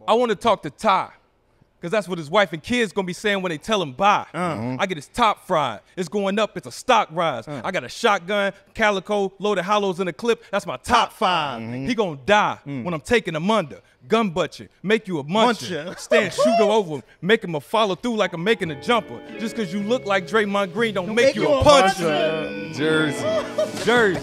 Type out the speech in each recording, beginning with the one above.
I want to talk to Ty. Because that's what his wife and kids going to be saying when they tell him bye. I get his top fried. It's going up. It's a stock rise. I got a shotgun, calico, loaded hollows in a clip. That's my top 5. He going to die when I'm taking him under. Gun butcher, make you a muncher. Stand shooter over him, make him a follow through like I'm making a jumper. Just because you look like Draymond Green don't make you a puncher. Jersey.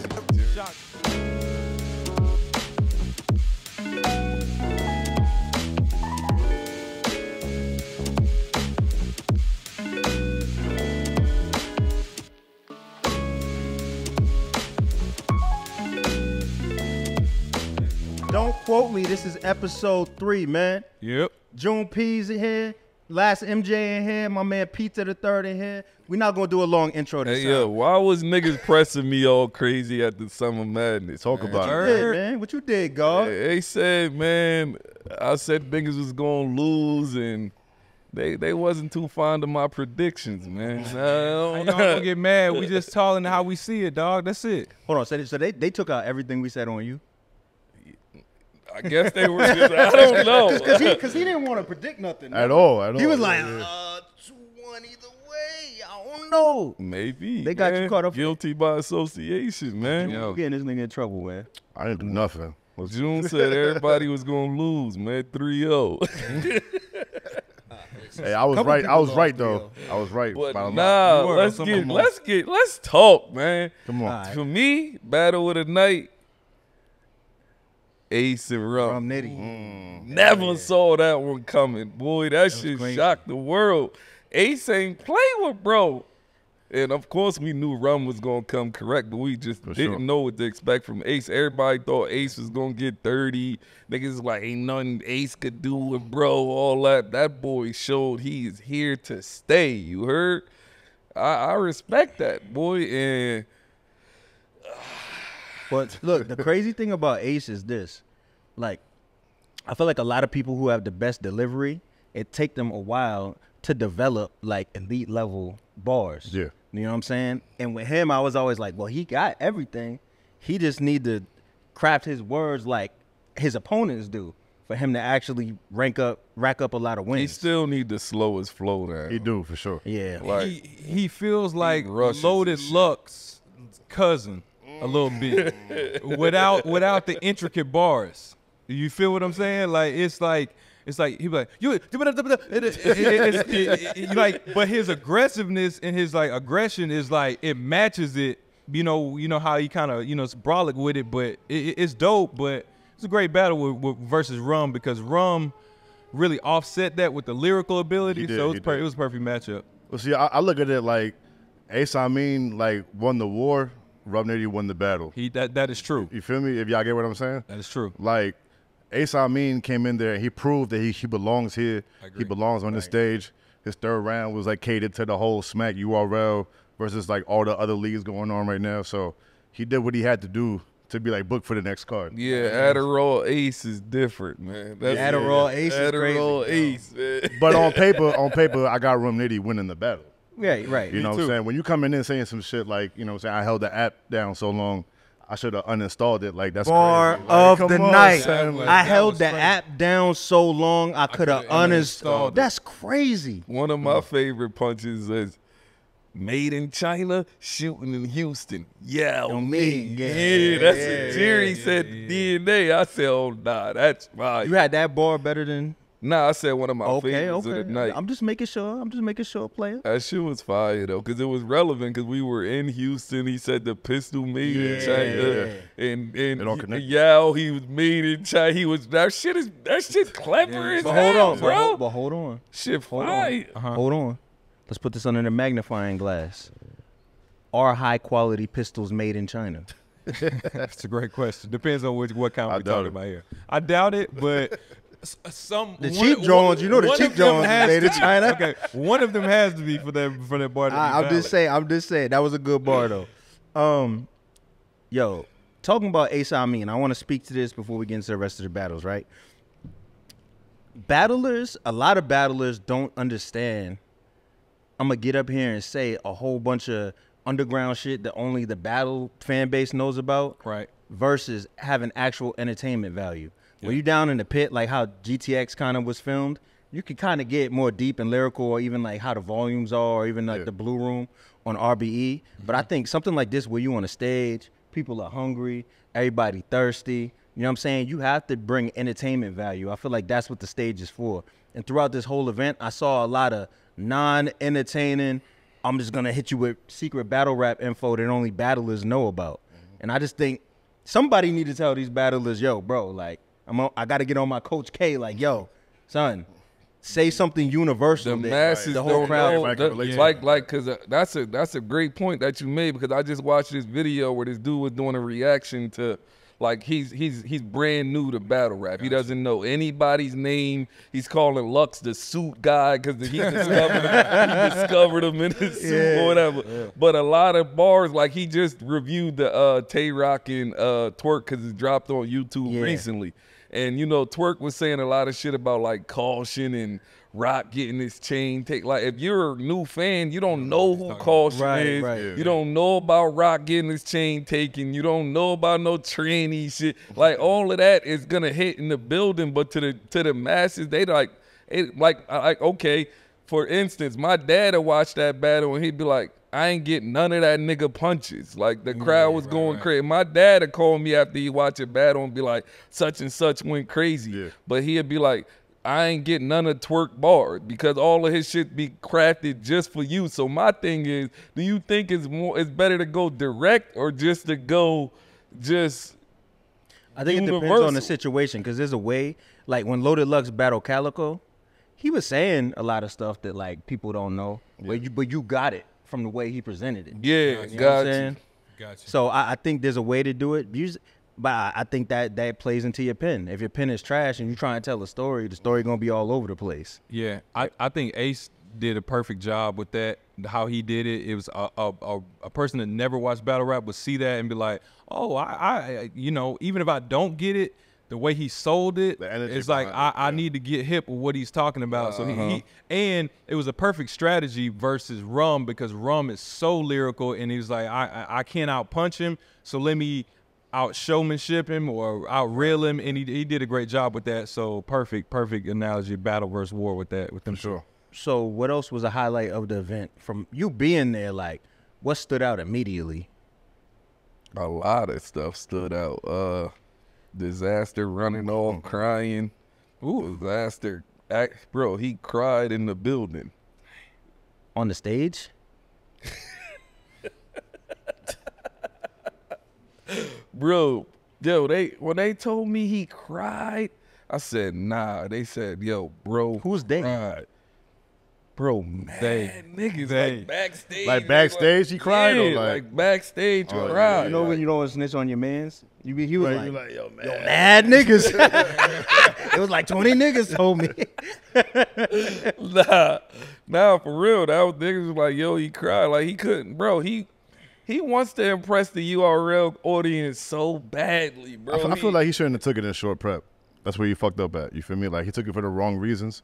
Don't quote me. This is episode 3, man. Yep. June P's in here. Last MJ in here. My man Pizza the Third in here. We're not gonna do a long intro this time. Yo, why was niggas pressing me all crazy at the Summer Madness? Talk about What you did, man? What you did, God? They said, man, I said niggas was gonna lose, and they wasn't too fond of my predictions, man. I don't get mad. We just telling how we see it, dog. That's it. Hold on. So they took out everything we said on you? I guess they were just, I don't know. Because he didn't want to predict nothing. at all. He was like, 2-1 either way. I don't know. Maybe. They got you caught up. Guilty by association, man. You getting this nigga in trouble, man. I didn't do nothing. June said everybody was going to lose, man. 3-0. Hey, I was right. I was right though. I was right. But by a lot. nah, let's talk, man. Come on. Right. For me, battle of the night, Ace and Rum. From Nitty. Never saw that one coming. Boy, that shit crazy. shocked the world. Ace ain't play with bro. And of course we knew Rum was gonna come correct, but we just didn't know what to expect from Ace. Everybody thought Ace was gonna get 30. Niggas like ain't nothing Ace could do with bro, all that. That boy showed he is here to stay. You heard? I respect that, boy. And But look, the crazy thing about Ace is this. Like, I feel like a lot of people who have the best delivery, it take them a while to develop like elite level bars. Yeah. You know what I'm saying? And with him, I was always like, well, he got everything. He just need to craft his words like his opponents do for him to actually rack up a lot of wins. he still need to slow his flow down. He do for sure. Yeah. Like, He feels like rushes Loaded and shit. Luck's cousin a little bit without the intricate bars. You feel what I'm saying? Like it's like he be like you like, but his aggressiveness and his like aggression is like it matches it. You know how he kind of it's brolic with it, but it's dope. But it's a great battle with versus Rum because Rum really offset that with the lyrical ability. So it was a perfect matchup. Well, see, I look at it like Ace Amin like won the war. Rum Nitty won the battle. That is true. You feel me? If y'all get what I'm saying? That is true. Like Ace Amin came in there and he proved that he belongs here. He belongs on the stage. His third round was like catered to the whole Smack URL versus like all the other leagues going on right now. So he did what he had to do to be like booked for the next card. yeah, Adderall Ace is different, man. That's Adderall Ace is Adderall crazy. Ace, man. But on paper, I got Rum Nitty winning the battle. Yeah, right. You know what I'm saying? When you come in saying some shit like, you know what I'm saying, I held the app down so long, I should have uninstalled it. Like, that's Bar crazy. of Like, the come on, night. son. Like, I that held was the crazy. app down so long I could have could've uninstalled uninstalled. it. That's crazy. One of my favorite punches is made in China, shooting in Houston. Yeah, On me. me. Yeah, that's what Jerry said. DNA. I said, oh nah, that's fine. You had that bar better than Nah, I said one of my favorites of the night. I'm just making sure, player. That shit was fire though, because it was relevant. Because we were in Houston. He said the pistol made in China, and It all connected. Yao, he was made in China. He was that shit clever as But hold hell, on, bro. But hold on. Shit Hold fire. on. Hold on. Let's put this under the magnifying glass. Are high quality pistols made in China? That's a great question. Depends on what kind we're doubt talking it. about here. I doubt it, but The cheap Jones, you know the cheap Jones made in China. Okay, one of them has to be for that bar to be I'm just valid. saying. That was a good bar though. Yo, talking about Ace Amin, I want to speak to this before we get into the rest of the battles, right? A lot of battlers don't understand. I'm gonna get up here and say a whole bunch of underground shit that only the battle fan base knows about, Right. versus having actual entertainment value. When you down in the pit, like how GTX kind of was filmed, you can kind of get more deep and lyrical, or even like how the volumes are, or even like the Blue Room on RBE. But I think something like this where you on a stage, people are hungry, everybody thirsty, you know what I'm saying? You have to bring entertainment value. I feel like that's what the stage is for. And throughout this whole event, I saw a lot of non-entertaining, I'm just going to hit you with secret battle rap info that only battlers know about. And I just think somebody need to tell these battlers, yo, bro, like, I got to get on my Coach K, like, yo, son, say something universal. The masses the whole don't crowd. know. Because that's a great point that you made, because I just watched this video where this dude was doing a reaction to, like, he's brand new to battle rap. He doesn't know anybody's name. He's calling Lux the suit guy because he discovered him in his suit or whatever. Yeah. But a lot of bars, like he just reviewed the Tay Rock and Twerk because it dropped on YouTube recently. And, you know, Twerk was saying a lot of shit about, like, Caution and Rock getting his chain take. Like, if you're a new fan, you don't know who Caution is. Right. You don't know about Rock getting his chain taken. You don't know about no tranny shit. Like, all of that is going to hit in the building. But to the masses, they like, okay, for instance, my dad would watch that battle and he'd be like, I ain't getting none of that nigga punches. Like, the crowd was going crazy. My dad would call me after he watch a battle and be like, such and such went crazy. Yeah. But he'd be like, I ain't getting none of Twerk bars because all of his shit be crafted just for you. So my thing is, do you think it's better to go direct or just to go I think it depends on the situation, because there's a way, like when Loaded Lux battled Calico, he was saying a lot of stuff that like people don't know, but you got it from the way he presented it. Yeah, you know what I'm saying? Gotcha. So I think there's a way to do it, but I think that plays into your pen. If your pen is trash and you try and tell a story, the story gonna be all over the place. Yeah, I think Ace did a perfect job with that. How he did it, it was a person that never watched battle rap would see that and be like, oh, I you know, even if I don't get it, the way he sold it, it's like I need to get hip with what he's talking about. So he and it was a perfect strategy versus Rum, because Rum is so lyrical and he was like, I can't outpunch him, so let me out showmanship him or out reel him, and he did a great job with that. So perfect analogy, battle versus war with that with them. Sure. So what else was a highlight of the event from you being there? Like, what stood out immediately? A lot of stuff stood out. Disaster running off crying. Ooh, Disaster, bro, he cried in the building. On the stage? Bro, yo, when they told me he cried, I said, nah. They said, yo, bro, who's they? Cried. Bro, mad niggas like backstage. Like backstage, he cried? Yeah, or like backstage, cried. You know when you don't want to snitch on your mans? He was like, yo, mad niggas. It was like 20 niggas told me. Nah, for real. That was niggas was like, yo, he cried. Like, he couldn't, bro. He wants to impress the URL audience so badly, bro. I feel like he shouldn't have took it in short prep. That's where he fucked up at. You feel me? Like, he took it for the wrong reasons.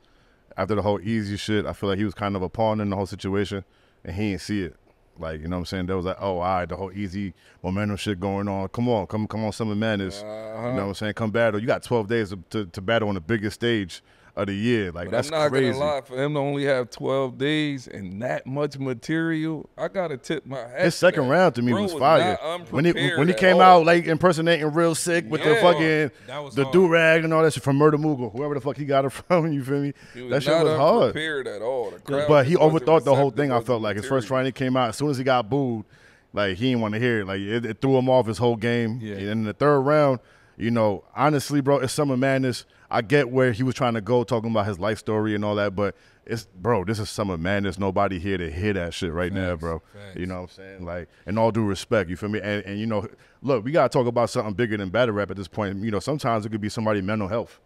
After the whole easy shit, I feel like he was kind of a pawn in the whole situation, and he didn't see it. Like, you know what I'm saying? There was like, oh, all right, the whole easy momentum shit going on. Come on, Summer Madness. You know what I'm saying? Come battle. You got 12 days to battle on the biggest stage of the year. Like, that's crazy. I'm not gonna lie, for him to only have 12 days and that much material, I gotta tip my hat. His second round to me was fire. When he came out like impersonating Real Sick with the fucking do rag and all that shit from Murder Moogle, whoever the fuck he got it from, you feel me? That shit was hard. Prepared at all. But he overthought the whole thing. I felt like his first round he came out, as soon as he got booed, like he didn't want to hear it. Like it threw him off his whole game. Yeah. And in the third round, you know, honestly, bro, it's Summer Madness. I get where he was trying to go, talking about his life story and all that, but this is Summer Madness. Nobody here to hear that shit right now, bro. Facts. You know what I'm saying? Like, in all due respect, you feel me? And you know, look, we gotta talk about something bigger than battle rap at this point. You know, sometimes it could be somebody's mental health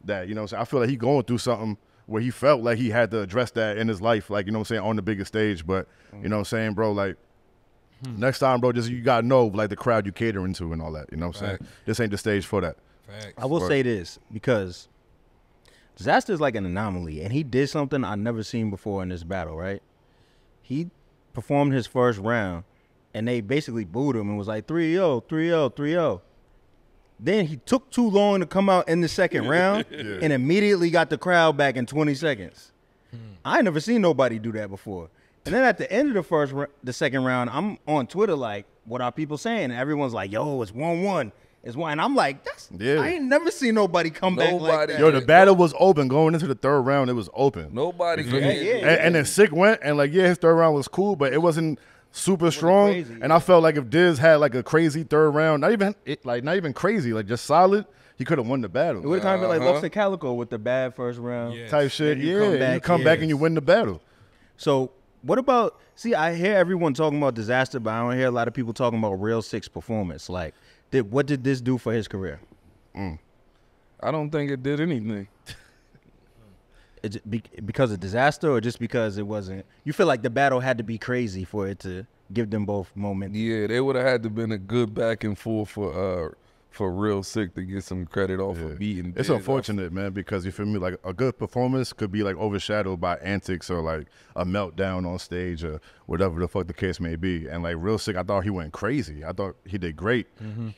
that, you know what I'm saying? I feel like he going through something where he felt like he had to address that in his life, like, you know what I'm saying, on the biggest stage. But you know what I'm saying, bro, like, next time, bro, just you gotta know like the crowd you catering to and all that. You know what I'm saying? This ain't the stage for that. I will say this, because Disaster is like an anomaly, and he did something I never seen before in this battle, right? He performed his first round, and they basically booed him and was like 3-0, 3-0, 3-0. Then he took too long to come out in the second round and immediately got the crowd back in 20 seconds. I ain't never seen nobody do that before. And then at the end of the second round, I'm on Twitter like, what are people saying? And everyone's like, yo, it's 1-1. It's 1. And I'm like, I ain't never seen nobody come back like that. Yo, the battle was open. Going into the third round, it was open. Nobody could. And then Sick went, and like, his third round was cool, but it wasn't super strong. Crazy, and I felt like if Diz had like a crazy third round, not even crazy, like just solid, he could have won the battle. It would have kind of been like Lost Calico with the bad first round type shit. You come back and you win the battle. So what about? See, I hear everyone talking about Disaster, but I don't hear a lot of people talking about Real Sick's performance. Like, what did this do for his career? I don't think it did anything. Because of Disaster, or just because it wasn't? You feel like the battle had to be crazy for it to give them both momentum? Yeah, they would have had to been a good back and forth for Real Sick to get some credit off of beating. It's unfortunate, man, because you feel me, like a good performance could be like overshadowed by antics or like a meltdown on stage or whatever the fuck the case may be. And like Real Sick, I thought he went crazy. I thought he did great.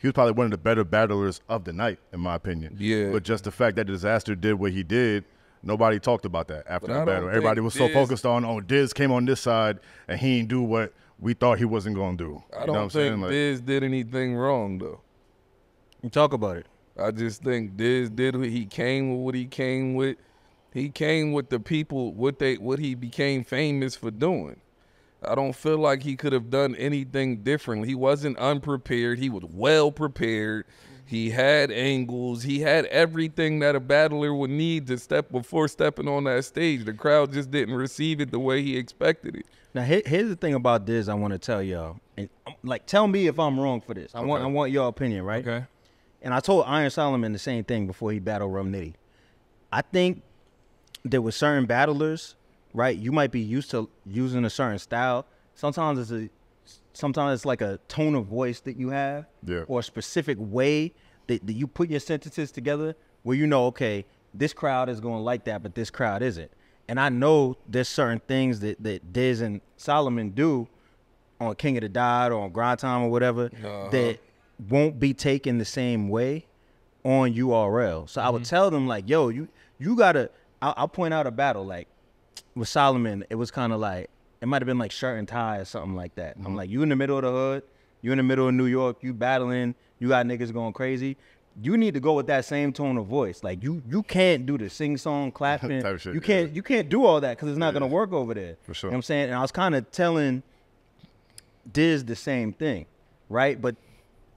He was probably one of the better battlers of the night, in my opinion. Yeah. But just the fact that Disaster did what he did, nobody talked about that after the battle. Everybody was so focused on, Diz came on this side and he didn't do what we thought he wasn't going to do. I don't think Diz did anything wrong, though. You talk about it. I just think Diz did what he came with. What he came with, he came with the people. What he became famous for doing. I don't feel like he could have done anything differently. He wasn't unprepared. He was well prepared. He had angles. He had everything that a battler would need to before stepping on that stage. The crowd just didn't receive it the way he expected it. Now, here's the thing about Diz I want to tell y'all. And like, tell me if I'm wrong for this. I want your opinion, right? Okay. And I told Iron Solomon the same thing before he battled Rum Nitty. I think there were certain battlers, right? You might be used to using a certain style. Sometimes it's like a tone of voice that you have, or a specific way that you put your sentences together where you know, okay, this crowd is going to like that, but this crowd isn't. And I know there's certain things that Diz and Solomon do on King of the Dot or on Grind Time or whatever that won't be taken the same way on URL. So I would tell them like, yo, you gotta, I'll point out a battle like with Solomon. It was kind of like, it might have been like Shirt and Tie or something like that. I'm like, you in the middle of the hood, you in the middle of New York, you battling, you got niggas going crazy. You need to go with that same tone of voice. Like you can't do the sing song clapping. Shit, you can't do all that because it's not gonna work over there. For sure. You know what I'm saying? And I was kind of telling Diz the same thing, right? But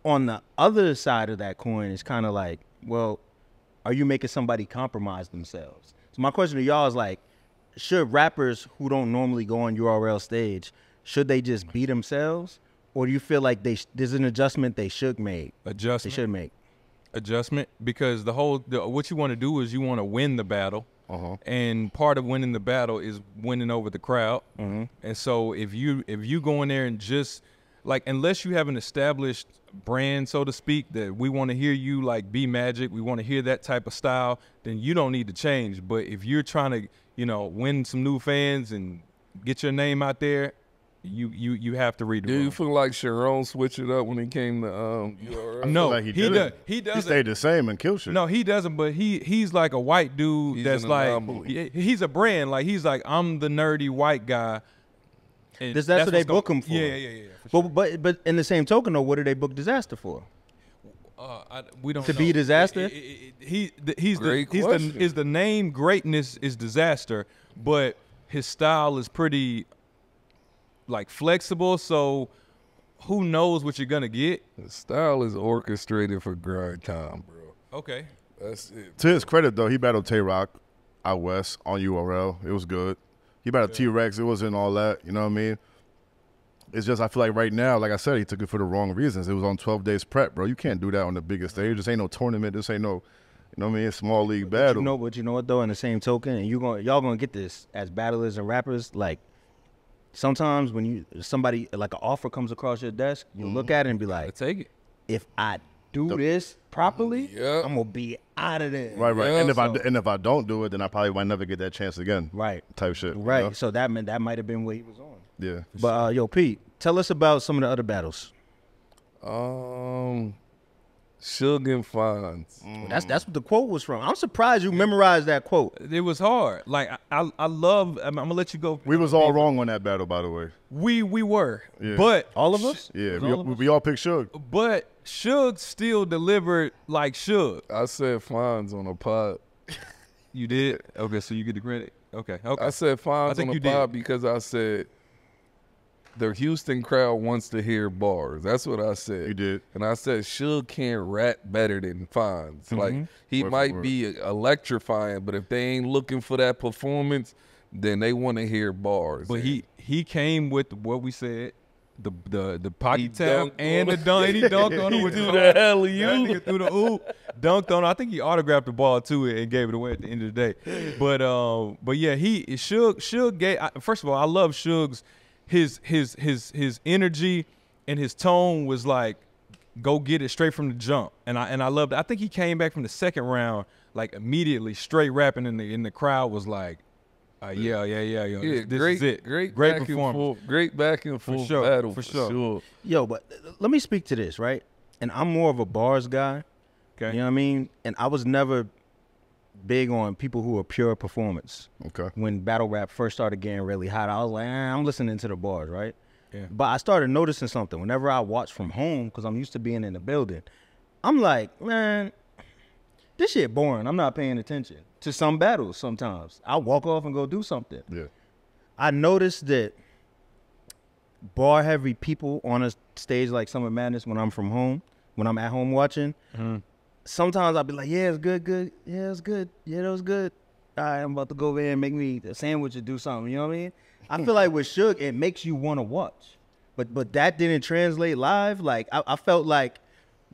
on the other side of that coin, it's kind of like, well, are you making somebody compromise themselves? So my question to y'all is like, should rappers who don't normally go on URL stage, should they just be themselves? Or do you feel like there's an adjustment they should make? Adjustment. They should make. Adjustment, because what you want to do is you want to win the battle. And part of winning the battle is winning over the crowd. And so if you go in there and just like, unless you have an established brand, so to speak, that we want to hear you like be Magic, we want to hear that type of style, then you don't need to change. But if you're trying to, win some new fans and get your name out there, you have to read the Do room. you feel like Sharon switched it up when he came to URL? No, like he doesn't. He doesn't. He stayed the same and killed shit. No, he doesn't. But he's like a white dude He's he's a brand. Like he's like, I'm the nerdy white guy. And That's what they book him for. Yeah. For sure. But in the same token, though, what do they book Disaster for? We don't To know. be Disaster? He's Great question. the name Greatness is Disaster, but his style is pretty like flexible. So who knows what you're gonna get? The style is orchestrated for Grind Time, bro. Okay. That's it. To his credit, though, he battled Tay-Rock out west on URL. It was good. He battled T-Rex. It wasn't all that. You know what I mean? It's just I feel like right now, like I said, he took it for the wrong reasons. It was on 12 days prep, bro. You can't do that on the biggest stage. This ain't no tournament. This ain't no, you know what I mean? It's small league battle. But you know what though? In the same token, and y'all gonna get this as battlers and rappers. Like sometimes when somebody like an offer comes across your desk, you look at it and be like, Take it. if I do this properly, Yeah. I'm gonna be out of there. Right. Yeah, and if I don't do it, then I probably might never get that chance again. Right. Type shit. Right. You know? So that might have been what he was on. Yeah. But yo, Pete, tell us about some of the other battles. Suge and Fonz. That's what the quote was from. I'm surprised you memorized that quote. It was hard. Like I love. I'm gonna let you go. We was all wrong on that battle, by the way. We were. Yeah. But All of us? Yeah, Was all of us? we all picked Suge. But Suge still delivered like Suge. I said Fonz on a pod. You did? Okay, so you get the credit. Okay. I said Fonz think on you the pod did. because I said the Houston crowd wants to hear bars. That's what I said. You did. And I said Suge can't rap better than Fonz. Like, he Word for might word. be electrifying, but if they ain't looking for that performance, then they want to hear bars. But he came with what we said, the He pocket tap dunked and on the dunk. And he dunked on it He with threw the the alley That oop. nigga threw the oop, dunked on it. I think he autographed the ball to it and gave it away at the end of the day. But yeah, Suge gave. First of all, I love Suge's his energy and his tone was like, go get it straight from the jump. And I loved it. I think he came back from the second round like immediately straight rapping in the crowd was like, yeah. This great, is it. Great Great back and performance. forth, great back and forth sure, battle for sure. Yo, but let me speak to this, right? And I'm more of a bars guy. Okay. You know what I mean? And I was never big on people who are pure performance. Okay. When battle rap first started getting really hot, I was like, I'm listening to the bars, right? Yeah. But I started noticing something. Whenever I watch from home, because I'm used to being in the building, I'm like, man, this shit boring. I'm not paying attention to some battles sometimes. I'll walk off and go do something. Yeah. I noticed that bar-heavy people on a stage like Summer Madness when I'm from home, when I'm at home watching, sometimes I'll be like, yeah, it's good. Yeah, it's good. Yeah, that was good. All right, I'm about to go over there and make me a sandwich or do something. You know what I mean? I feel like with Suge, it makes you want to watch. But that didn't translate live. Like, I felt like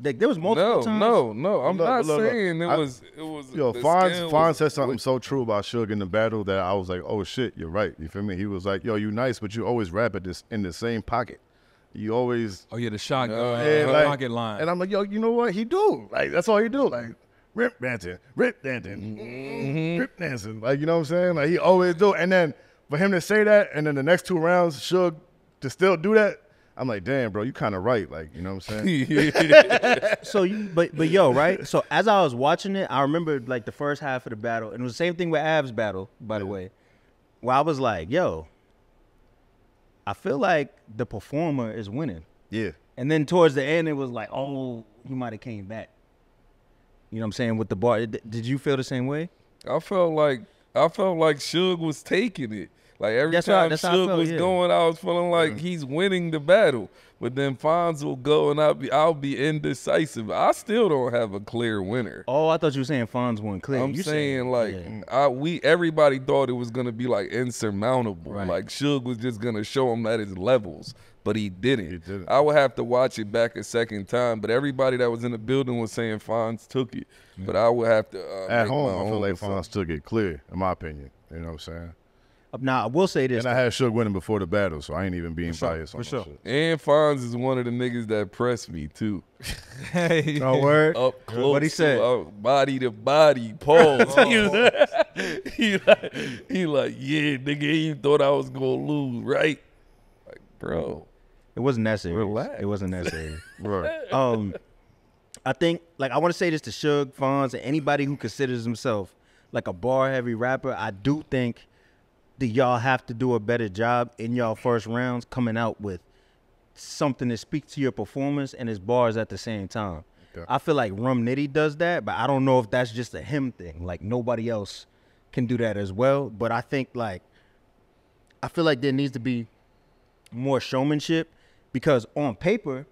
there was multiple times. No. I'm Look, not look, look. saying it was. Yo, the Fonz skill said was- something so true about Suge in the battle that I was like, oh shit, you're right. You feel me? He was like, yo, you nice, but you always rap at this in the same pocket. You always Oh yeah, the shotgun Yeah, like- pocket line. and I'm like, yo, you know what? He do. Like, that's all he do. Like, rip dancing. Like, you know what I'm saying? Like, he always do. And then for him to say that, and then the next 2 rounds, Suge to still do that, I'm like, damn, bro, you kind of right. Like, you know what I'm saying? So but yo, right? So as I was watching it, I remember like the first half of the battle, and it was the same thing with Av's battle, by the way, where I was like, yo, I feel like the performer is winning. Yeah. And then towards the end, it was like, oh, he might have came back. You know what I'm saying? With the bar, did you feel the same way? I felt like Suge was taking it. Like every That's time how I Suge felt, was yeah. going, I was feeling like he's winning the battle. But then Fonz will go and I'll be indecisive. I still don't have a clear winner. Oh, I thought you were saying Fonz won clear. I'm You saying said- like yeah. everybody thought it was gonna be like insurmountable. Right. Like Suge was just gonna show him at his levels, but he didn't. He didn't. I would have to watch it back a second time. But everybody that was in the building was saying Fonz took it. But I would have to At make home, my I feel own like assessment. Fonz took it clear, in my opinion. You know what I'm saying? Now, I will say this. And I had Suge winning before the battle, so I ain't even being biased on for sure. that shit. And Fonz is one of the niggas that pressed me too. Hey. Oh, word? Up close, What'd he say? Body to body, pause. he like, yeah, nigga, you thought I was gonna lose, right? Like, bro, It wasn't necessary. Relax. It wasn't necessary. Right. I think, like, I want to say this to Suge, Fonz, and anybody who considers himself like a bar-heavy rapper. I do think that y'all have to do a better job in y'all first rounds coming out with something that speaks to your performance and his bars at the same time. Okay. I feel like Rum Nitty does that, but I don't know if that's just a him thing. Like, nobody else can do that as well. But I think, like, I feel like there needs to be more showmanship because on paper,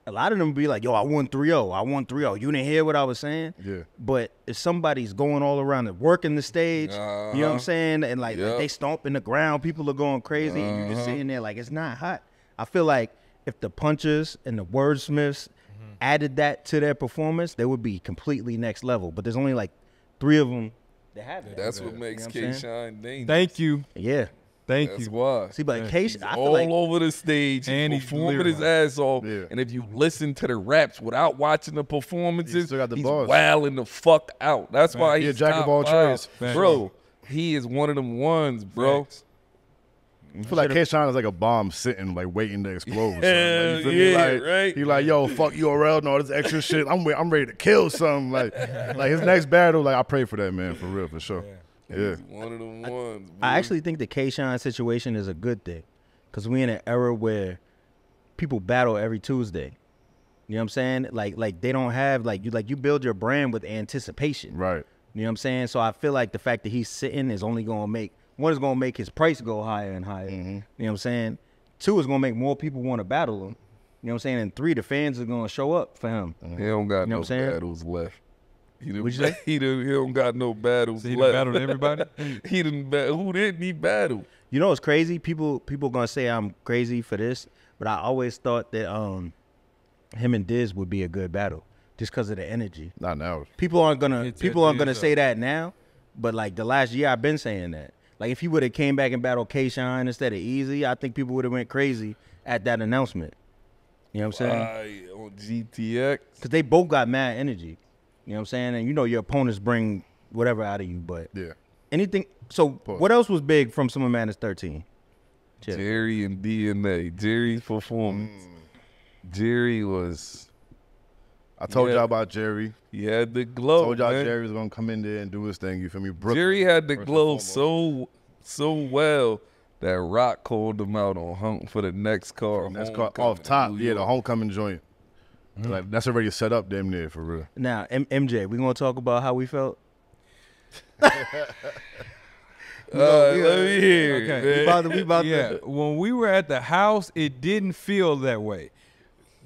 a lot of them be like, yo, I won 3-0. I won 3-0. You didn't hear what I was saying? Yeah. But if somebody's going all around and working the stage, you know what I'm saying? And like they stomping the ground, people are going crazy, and you're just sitting there like, it's not hot. I feel like if the punchers and the wordsmiths added that to their performance, they would be completely next level. But there's only like 3 of them that have that. that's what makes You know what I'm K Shine dangerous. Thank you. Yeah. Thank That's you. why. See, but Case, I feel All like over the stage, And he's he's performing his lyrical. ass off. Yeah. And if you listen to the raps without watching the performances, still got the he's bars. wilding the fuck out. That's why He a he's jack of top all 5. trades. Facts. Bro. He is one of them ones, bro. Facts. I feel like K-Shine is like a bomb sitting, like waiting to explode. Like, you feel me? Yeah, Like, right. He like, yo, fuck URL and all this extra shit. I'm ready to kill something. Like his next battle, like I pray for that man, for real, for sure. Yeah. One of them ones. I actually think the K-Shine situation is a good thing, because we in an era where people battle every Tuesday. You know what I'm saying? Like they don't have you build your brand with anticipation. Right. You know what I'm saying? So I feel like the fact that he's sitting is only gonna make his price go higher and higher. You know what I'm saying? 2 is gonna make more people want to battle him. You know what I'm saying? And 3, the fans are gonna show up for him. He don't got You know no what I'm saying? battles left. He What'd you say? he don't got no battles So he left. done battled everybody? He didn't who didn't he battle? You know what's crazy? People gonna say I'm crazy for this, but I always thought that him and Diz would be a good battle just because of the energy. Not now. People aren't gonna Diz say that now, but like the last year I've been saying that. Like if he would have came back and battled K-Shine instead of Easy, I think people would have went crazy at that announcement. You know what I'm saying? On GTX. Because they both got mad energy. You know what I'm saying? And you know your opponents bring whatever out of you, but Yeah. anything. So what else was big from Summer Madness 13? Chip. Jerry and DNA. Jerry's performance. Jerry was. I told y'all about Jerry. He had the glow. Told y'all man. Jerry was gonna come in there and do his thing. You feel me? Brooklyn, Jerry had the first and glow foremost. so well that Rock called him out on Hunt for the next car. That's called Homecoming off top. in New Yeah, the York. homecoming joint. Like that's already set up damn near for real. Now, MJ, we gonna talk about how we felt. Let me hear. Okay. Man. We about Yeah, to. when we were at the house, it didn't feel that way.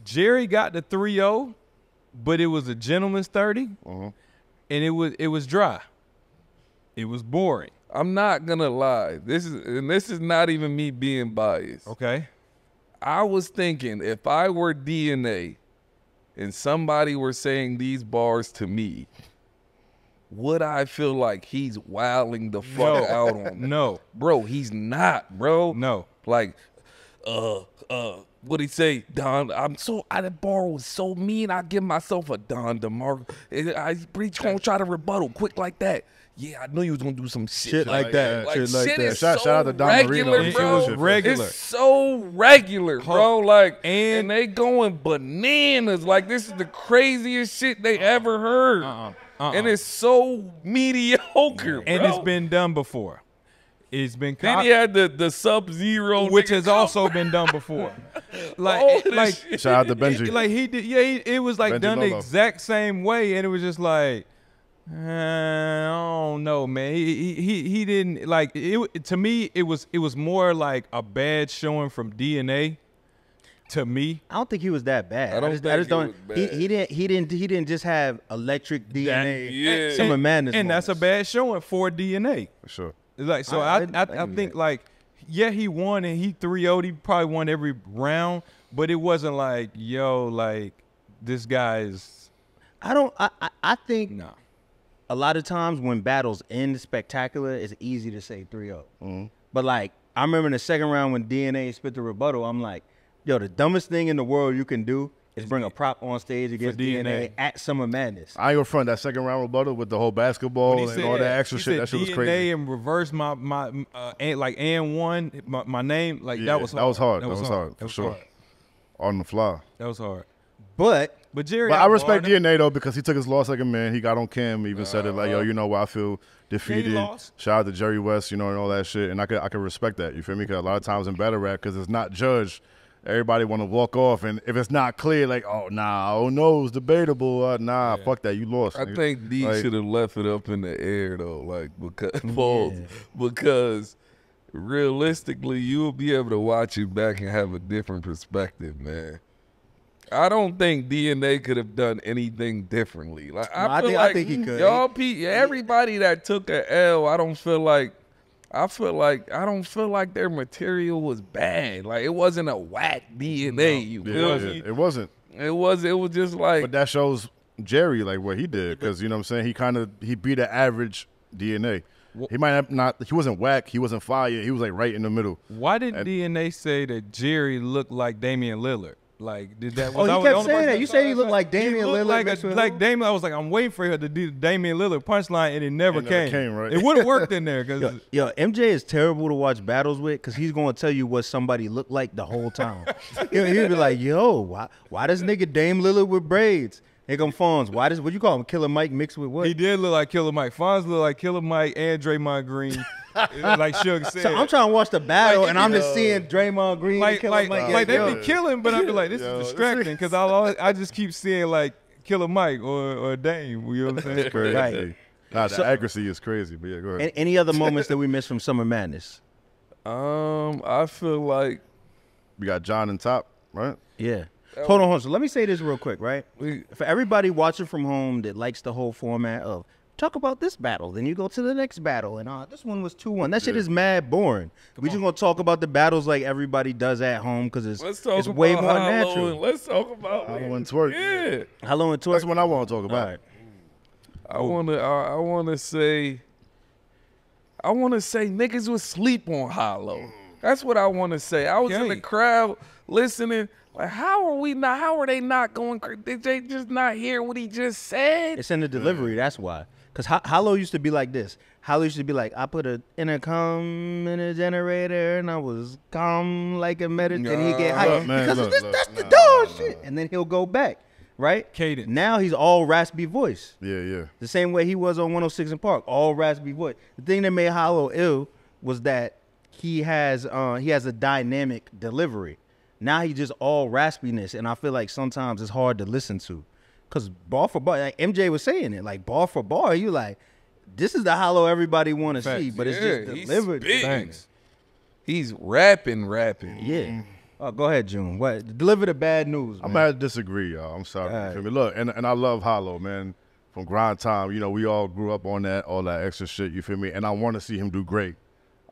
Jerry got the 3-0, but it was a gentleman's 30, and it was dry. It was boring. I'm not gonna lie. This is not even me being biased. Okay. I was thinking if I were DNA and somebody were saying these bars to me, would I feel like he's wilding the fuck out on me? No. Bro, he's not, bro. No. Like, what'd he say? Don, that bar was so mean, I give myself a Don DeMarco. He's gonna try to rebuttal quick like that. Yeah, I knew you was gonna do some shit like that. Like, Shit like shit that. is Shout so out to Don regular, Marino. bro. It was regular. It's so regular, bro. Like, And- and they going bananas. Like, this is the craziest shit they ever heard. And it's so mediocre, And bro. it's been done before. It's been Then he had the Sub-Zero, which nigga has come. also been done before. All Like, this like, shit. Shout out to Benji. like he did. Yeah, it was like Benji done the Lolo. exact same way, and it was just like, I don't know, man. He didn't like it. To me, it was more like a bad showing from DNA. To me, I don't think he was that bad. I don't just think he don't. was bad. He didn't just have electric DNA. yeah. Summer Madness. and that's a moments. bad showing for DNA. For sure. It's like so, I I can think do like, yeah, he won and he 3-0'd. He probably won every round, but it wasn't like, yo, like this guy is I think nah. a lot of times when battles end spectacular, it's easy to say 3-0. But like I remember in the second round when DNA spit the rebuttal, I'm like, yo, the dumbest thing in the world you can do is bring a prop on stage against DNA DNA. at Summer Madness. I ain't gonna front that second round rebuttal with the whole basketball When and he all said- that extra he shit. said That shit was DNA crazy. and reverse my like and one my name like Yeah, that was hard. That was hard. That was hard That for was sure. hard. On the fly. That was hard. But But Jerry, But I respect outbarred him. DNA though because he took his loss like a man. He got on cam, even said it like, yo, you know what, I feel defeated. lost. Shout out to Jerry West, you know, and all that shit. And I could respect that. You feel me? Because a lot of times in battle rap, because it's not judged, everybody want to walk off, and if it's not clear, like, oh nah, oh no, it's debatable. Nah, fuck that, you lost. I nigga. think D Like- should have left it up in the air though, like because realistically, you'll be able to watch it back and have a different perspective, man. I don't think DNA could have done anything differently. Like I feel think- like I think he could. everybody that took an L, I don't feel like their material was bad. Like it wasn't a whack DNA. You feel me? It wasn't. It was just like But that shows Jerry like what he did, because you know what I'm saying. He beat an average DNA. He might have not. He wasn't whack. He wasn't fire. He was like right in the middle. Why did DNA say that Jerry looked like Damian Lillard? Like, did that? Oh, Was I he was the kept only saying person that. You saw said he that looked shot? like Damian He looked Lillard. like Damian. I was like, I'm waiting for her to do the Damian Lillard punchline, and it never It never came. came, right? It would have worked in there because Yo, MJ is terrible to watch battles with because he's going to tell you what somebody looked like the whole time. He'll be like, yo, why does nigga Dame Lillard with braids? Here come Fonz. Why does, what you call him, Killer Mike mixed with what? he did look like Killer Mike. Fonz looked like Killer Mike and Draymond Green, like Suge said. So I'm trying to watch the battle, Like, and I'm just seeing Draymond Green and like Killer Mike. like Yo, they be killing, but I be like, this is distracting because I just keep seeing like Killer Mike or Dame. You know what I'm saying? Crazy. Right. Nah, the accuracy is crazy, but yeah, go ahead. Any other moments that we missed from Summer Madness? I feel like We got John and Top, right? Yeah. Hold on. So let me say this real quick, right? we For everybody watching from home that likes the whole format of talk about this battle, then you go to the next battle, and this one was 2-1. That shit is mad boring. We just gonna talk about the battles like everybody does at home because let's talk it's about way more Hollow natural. and let's talk about Hollow and Twerk. Yeah, Hello and That's Twerk. what I want to talk about. All right. I wanna say niggas would sleep on Hollow. That's what I want to say. I was in the Okay. crowd listening. Like, how are they not going crazy? Did they just not hear what he just said? It's in the delivery. That's why. Because Hollow used to be like this. Hollow used to be like, I put a intercom in a generator and I was calm like a meditator. And he get hyped. Look, man, Because look, this, look, that's the nah, dog nah, shit. And then he'll go back. Right? Cadence. Now he's all raspy voice. Yeah. The same way he was on 106 in Park, all raspy voice. The thing that made Hollow ill was that he has a dynamic delivery. Now he just all raspiness, and I feel like sometimes it's hard to listen to. Cause bar for bar, like MJ was saying it, like bar for bar, you like, this is the Hollow everybody want to see, but it's just he's delivered. spitting. Thanks. He's rapping. Yeah. Oh, go ahead, June. What? Deliver the bad news, man. I'm gonna disagree, y'all. I'm sorry. All You feel me? Look, and I love Hollow, man. From grind time, you know, we all grew up on that, all that extra shit. You feel me? And I want to see him do great.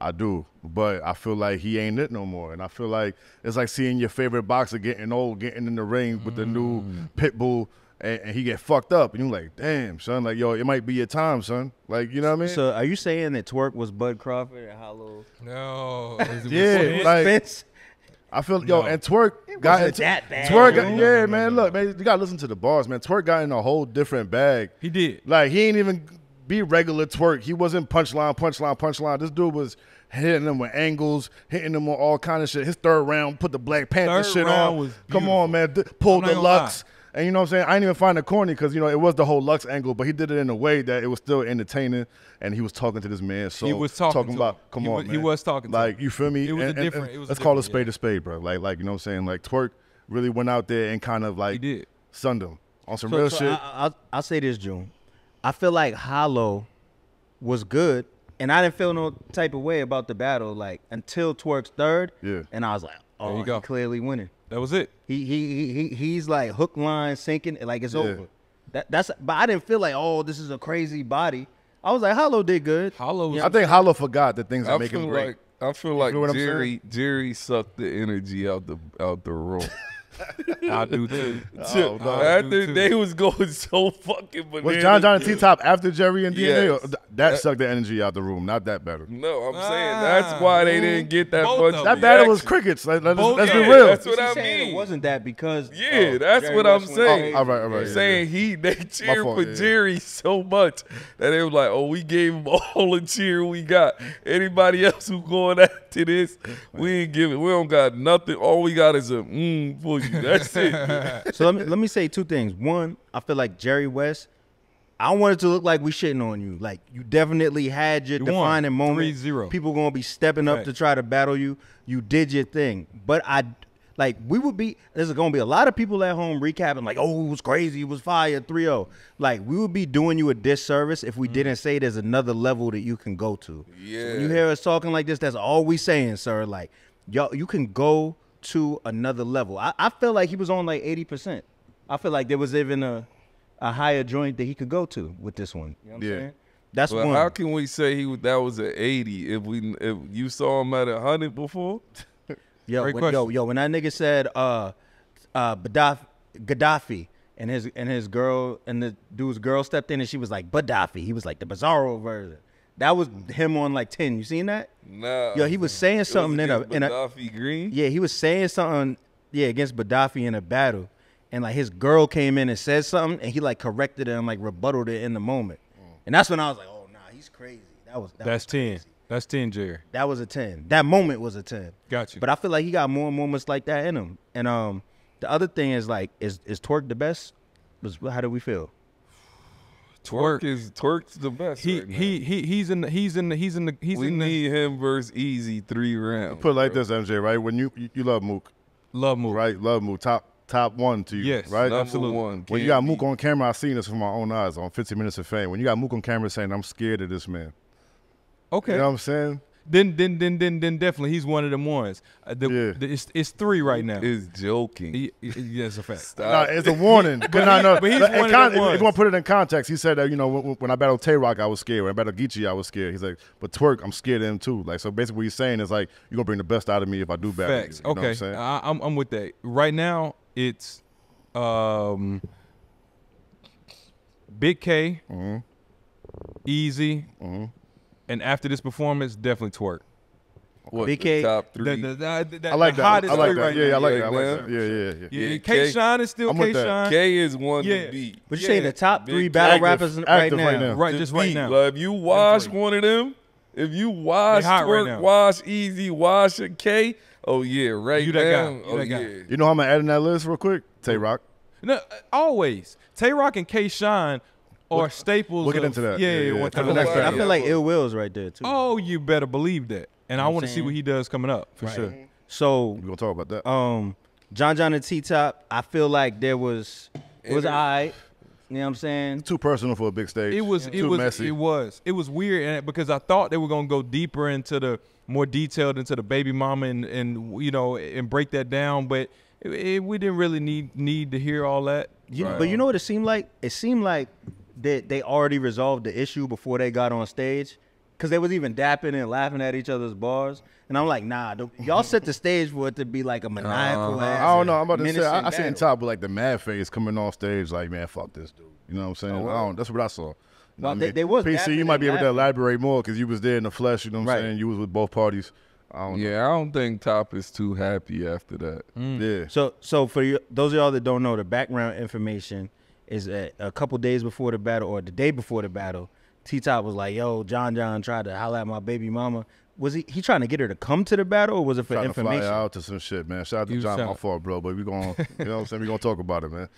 I do, but I feel like he ain't it no more. And I feel like it's like seeing your favorite boxer getting old, getting in the ring with the new pit bull, and he get fucked up, and you're like, damn, son, like, yo, it might be your time, son. Like, you know what I mean? So are you saying that Twerk was Bud Crawford and Hollow? No. Yeah, like Spence? I feel, yo, No. and Twerk got wasn't into that bad. Twerk, yeah, man. Look, man, you gotta listen to the bars, man. Twerk got in a whole different bag. He did. Like, he ain't even be regular Twerk. He wasn't punchline. This dude was hitting them with angles, hitting them on all kind of shit. His third round, put the Black Panther Third shit round on. was Come on, man. Pulled I'm not the gonna lie. Lux. And you know what I'm saying? I didn't even find it corny because, you know, it was the whole Lux angle, but he did it in a way that it was still entertaining, and he was talking to this man. So He was talking to about, him. come He on, was- man. he was talking to like, him. you feel me? It was a And different- it was a let's call a different, spade, bro. Like, you know what I'm saying? Like, Twerk really went out there and kind of like He did. sunned him on some real shit. I'll say this, June. I feel like Hollow was good, and I didn't feel no type of way about the battle, like until Twerk's third. Yeah. And I was like, oh, you go. he clearly winning. That was it. He's like hook line sinking, like it's Yeah. over. That's but I didn't feel like, oh, this is a crazy body. I was like, Hollow did good. Hollow was I think Hollow forgot that things I that make him feel great. like I feel like know what I'm saying? Jerry sucked the energy out the room. I do too. Oh, no. I do think too. they was going so fucking bananas. Was John and T-Top after Jerry and DNA? Yes. Or that sucked the energy out the room, not that battle. No, I'm saying that's why they didn't get that Both much. of That them. battle was reaction. crickets. Let's Both be of them. real. That's what She's I saying mean. It wasn't that because Yeah, that's Jerry what I'm West went saying. crazy. All right. Yeah, Saying they cheered fault, for yeah. Jerry so much that they was like, oh, we gave him all the cheer we got. Anybody else who going after this, we ain't giving. We don't got nothing. All we got is a for you. That's it. So let me say two things. One, I feel like Jerry West, I don't want it to look like we shitting on you. Like, you definitely had your You won. defining moment. 3-0. People gonna be stepping up Right. to try to battle you. You did your thing. But there's gonna be a lot of people at home recapping like, oh, it was crazy, it was fire, 3-0. Like, we would be doing you a disservice if we didn't say there's another level that you can go to. So Yeah. when you hear us talking like this, that's all we saying, sir. Like, yo, you can go to another level. I feel like he was on like 80%. I feel like there was even a higher joint that he could go to with this one. You know what I'm Yeah. saying? That's But one. how can we say that was an 80 if you saw him at 100 before? Great question. When that nigga said Gaddafi and his girl and the dude's girl stepped in and she was like Gaddafi. He was like the Bizarro version. That was him on like 10. You seen that? Nah. Yo, he was saying something in a Gaddafi Green. yeah, he was saying something against Gaddafi in a battle, and like his girl came in and said something, and he like corrected it and like rebutted it in the moment, and that's when I was like, oh nah, he's crazy. That's 10. That's 10, Jerry. That was a 10. That moment was a 10. Got you. But I feel like he got more moments like that in him. And the other thing is like, is Twerk the best? How do we feel? Twerk's the best. He's in the We need him versus Easy 3 rounds. Put it like this, MJ, right? When you love Mook, love Mook, right? Love Mook, top one to you, yes, right? absolutely. One. When you got Mook on camera, I seen this with my own eyes on 15 Minutes of Fame. When you got Mook on camera saying, "I'm scared of this man," okay, you know what I'm saying? Then definitely he's one of them ones. It's 3 right now. Is joking. That's a fact. Nah, it's a warning. But he's one of them ones. If you want to put it in context, he said that, you know, when I battled Tay-Rock, I was scared. When I battled Geechee, I was scared. He's like, but Twerk, I'm scared of him too. Like, so basically what he's saying is like, you're going to bring the best out of me if I do battle Facts. you. You know Okay. what I'm saying? I'm with that. Right now, it's Big K, Easy, and after this performance, definitely Twerk. What, BK, the top 3? I like that. I like that. Right Yeah, now. I like Yeah, that. man. Yeah, K- K-Shine is still I'm with that. K-Shine. K is one Yeah. to beat. But you say the top 3 Big battle active- rappers right active now. right now. Right, To just right beat. now. Like, if you wash 3. one of them, if you wash They hot right Twerk, now. wash Easy, wash a K, oh yeah, right You that guy. now. You Oh that guy. yeah. You know how I'm going to add in that list real quick? Tay-Rock. No, always. Tay-Rock and K-Shine are staples. we'll get of- into that. Yeah, Yeah, one yeah. time. Next I feel like Ill Will's right there too. Oh, you better believe that. And I want to see saying? what he does coming up for Right. sure. So We're going to talk about that. John and T-Top, I feel like it was all right. You know what I'm saying? Too personal for a big stage. It was messy. It was weird because I thought they were gonna go deeper into the more detailed into the baby mama and you know and break that down, but we didn't really need to hear all that. But you know what it seemed like? It seemed like that they already resolved the issue before they got on stage, because they was even dapping and laughing at each other's bars. And I'm like, nah, y'all set the stage for it to be like a maniacal ass. I don't know. I'm about to say, I menacing seen battle. Top with like the mad face coming off stage, like, man, fuck this dude. You know what I'm saying? I don't, that's what I saw. You know Well, what I mean? they was PC, dapping you might be and able to laughing. elaborate more because you was there in the flesh. You know what I'm Right. saying? You was with both parties. I don't know. Yeah, I don't think Top is too happy after that. Yeah. So for those of y'all that don't know, the background information is a couple days before the battle or the day before the battle, T-Top was like, yo, John tried to holler at my baby mama. Was he trying to get her to come to the battle, or was it for Trying to information? fly out to some shit, man. Shout out to You John, my sound- fault, bro. But we going, you know what I'm saying? We gonna talk about it, man.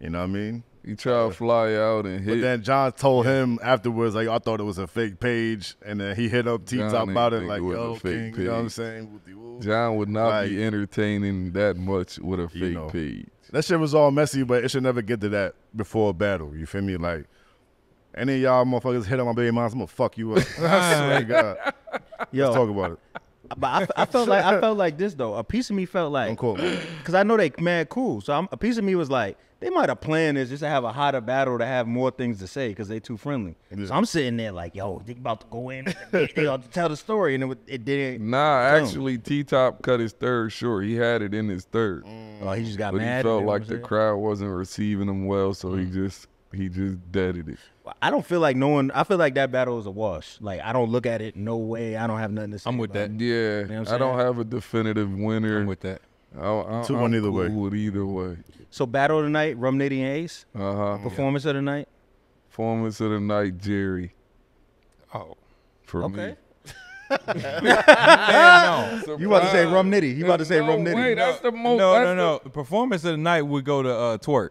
You know what I mean? He tried to fly out and But hit. then John told him afterwards, like, I thought it was a fake page, and then he hit up T-Top John about it, ain't like, think it was yo, a fake King, you know what I'm page. saying? Whoop-de-whoop. John would not Like, be entertaining that much with a fake know. page. That shit was all messy, but it should never get to that before a battle. You feel me? Like, any of y'all motherfuckers hit on my baby moms, I'm gonna fuck you up. I swear to God. Yo, Let's talk about it. but I felt like this though. A piece of me felt like, Don't quote me. because I know they mad cool. So a piece of me was like, they might have planned this just to have a hotter battle to have more things to say because they too friendly. Yeah. So I'm sitting there like, yo, they about to go in, they about to tell the story, and it didn't. Nah, Boom. actually, T-Top cut his third short. He had it in his third. Oh, he just got But mad. he you felt know what like I'm the saying? crowd wasn't receiving him well, so he just deaded it. I don't feel like I feel like that battle was a wash. Like I don't look at it. No way. I don't have nothing to say. I'm with about that. it. Yeah, what I'm I don't saying? have a definitive winner. I'm with that. I'm 2-1 either way. cool with either way. So battle of the night, Rum Nitty and Ace. Performance of the night. Performance of the night, Jerry. Oh, For Okay. man, no. me. You about to say Rum Nitty? You about to say No Rum way, Nitty? that's the most. No. The performance of the night would go to Twerk.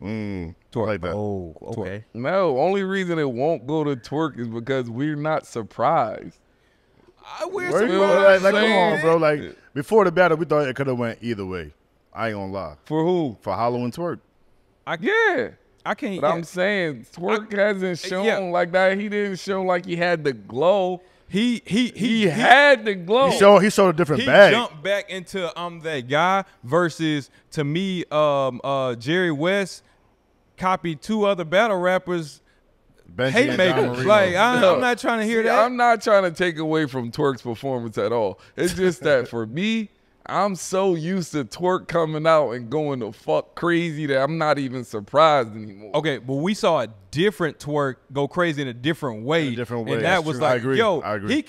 I Twerk. like that. Oh, okay. No, only reason it won't go to Twerk is because we're not surprised. We're Word, surprised. like, come on, bro. Like, before the battle, we thought it could have went either way. I ain't gonna lie. For who? For Hollow and Twerk. Yeah. I can't. But I'm saying Twerk hasn't shown yeah. like that. He didn't show like he had the glow. He had the glow. He showed a different He bag. jumped back into I'm that guy versus to me Jerry West copied 2 other battle rappers Benji and Don haymakers. Marino. Like I'm not trying to hear See, that. I'm not trying to take away from Twerk's performance at all. It's just that for me, I'm so used to twerk coming out and going the fuck crazy that I'm not even surprised anymore. Okay, but we saw a different twerk go crazy in a different way. In a different way. And That's that was true. I like, agree. yo, I agree. he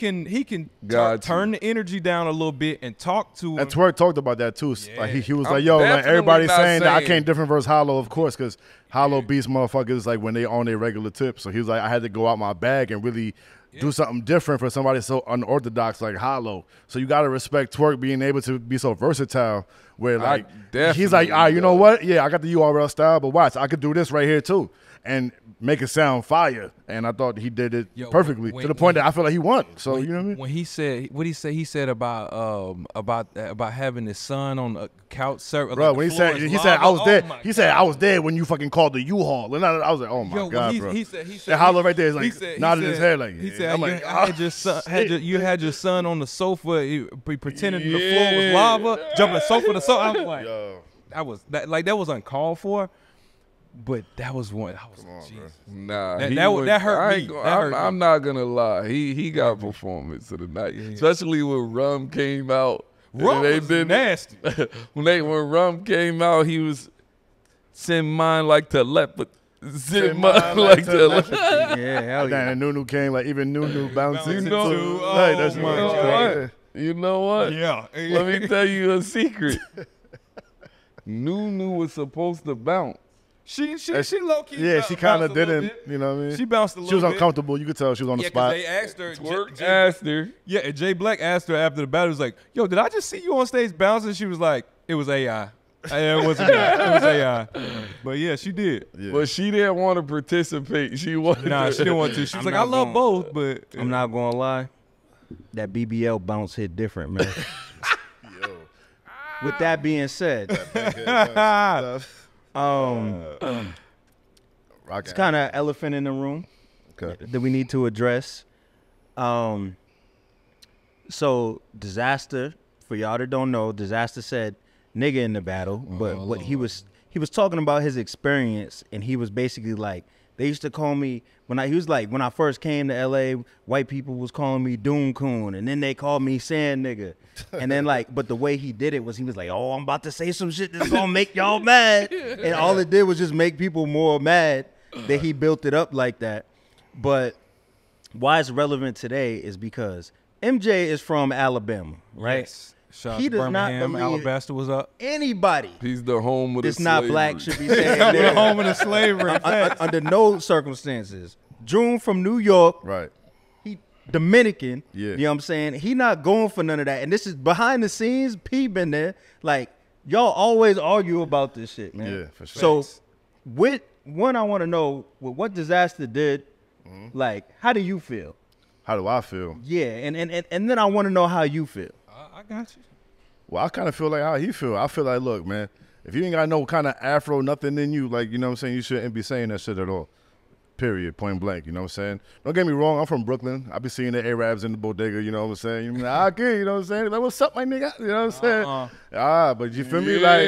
can Got turn you. the energy down a little bit and talk to him. And Twerk talked about that too. Like he was I'm like, "Yo, like definitely everybody's not saying that I saying- can't different versus Hollow, of course, because Hollow beats motherfuckers like when they on their regular tip." So he was like, "I had to go out my bag and really do something different for somebody so unorthodox like Hollow." So you gotta respect Twerk being able to be so versatile. Where like he's like, "All right, you know what? Yeah, I got the URL style, but watch, I could do this right here too." And make it sound fire, and I thought he did it perfectly to the point that I feel like he won. So you know what I mean? When he said, what he said about having his son on a couch, Bro, like when the floor is he said I lava. was Oh dead. my He said God. I was dead when you fucking called the U-Haul, and I was like, oh my Yo, God, he, bro. he said, And Hollow right there is like he said, nodding his head like, he yeah. said, I'm you like, had your son, you had your son on the sofa, he pretending the floor was Yeah. lava, jumping the sofa to sofa. I was like, yo, that was uncalled for, but that was one. I was like, Jesus. Nah, That- he that- was- that hurt I me. ain't That hurt me. I'm not gonna lie. He got performance of the night, especially when Rum came out. Rum They was did- nasty. when Rum came out, he was send mine like telepathy. Send mine like telepathy. Yeah, hell yeah. and Nunu came like even Nunu bouncing. You know- too. oh Like, that's my You know God. what? You know what? Yeah. Let me tell you a secret. Nunu was supposed to bounce. She low key. Yeah, she kind of bounced a little didn't. bit. You know what I mean? She bounced a little She was bit. uncomfortable. You could tell she was on the Yeah, 'cause spot. they asked her. Twerk Jay- asked her. Yeah, and Jay Black asked her after the battle. He was like, "Yo, did I just see you on stage bouncing?" She was like, "It was AI. It wasn't me. It was AI." But yeah, she did. Yeah. But she didn't want to participate. She wanted Nah, to. she didn't want to. She was I'm like, "I not love going- both, but I'm not gonna lie. That BBL bounce hit different, man. With that being said, Rock it's kind of elephant in the room Okay. that we need to address. So Disaster, for y'all that don't know, Disaster said nigga in the battle, but what he was talking about his experience, and he was basically like, they used to call me when I first came to LA, white people was calling me Doom Coon, and then they called me Sand Nigga. And then but the way he did it was he was like, "Oh, I'm about to say some shit that's gonna make y'all mad." And all it did was just make people more mad that he built it up like that. But why it's relevant today is because MJ is from Alabama, right? Yes. Shout out He to does not Birmingham. believe- Alabaster was up. Anybody He's the home of the that's not black slavery. should be saying We're the that. home of the slavery. Under no circumstances. June from New York, Right. he Dominican. Yeah. You know what I'm saying? He not going for none of that. And this is behind the scenes. P been there. Like, y'all always argue about this shit, man. Yeah, for sure. So with one, I want to know with what Disaster did, like, how do you feel? How do I feel? Yeah, and then I want to know how you feel. I got you. Well, I kind of feel like how he feel. I feel like, look, man, if you ain't got no kind of afro, nothing in you, like, you know what I'm saying, you shouldn't be saying that shit at all. Period, point blank, you know what I'm saying? Don't get me wrong, I'm from Brooklyn. I be seeing the Arabs in the bodega, you know what I'm saying? You know, I agree, you know what I'm saying? Like, what's up, my nigga? You know what I'm saying? But you feel me? Like,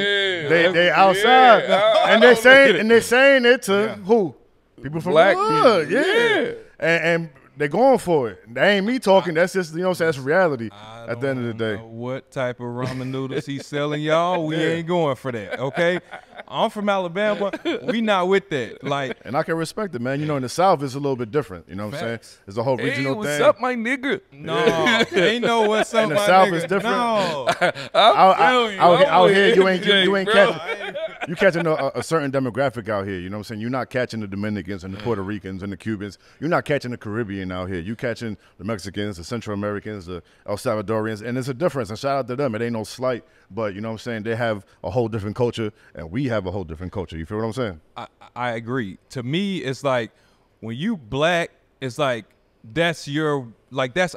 they outside. And they're saying it to who? People from Black the hood, people, yeah. And they're going for it. That ain't me talking. That's just, you know what I'm saying? That's reality at the end of the day. What type of ramen noodles he's selling, y'all? We ain't going for that, okay? I'm from Alabama. We not with that. Like, And I can respect it, man. You know, in the South, it's a little bit different. You know what I'm saying? Facts. It's a whole Hey, regional what's thing. up, my nigga? no, ain't no what's up, In the my South, nigga. it's different. No. I'm here, you with ain't MJ, catching. You catching a certain demographic out here. You know what I'm saying? You're not catching the Dominicans and the Puerto Ricans and the Cubans. You're not catching the Caribbean out here. You catching the Mexicans, the Central Americans, the El Salvadorians, and there's a difference. And shout out to them. It ain't no slight, but you know what I'm saying? They have a whole different culture, and we have a whole different culture. You feel what I'm saying? I agree. To me, it's like when you black, it's like that's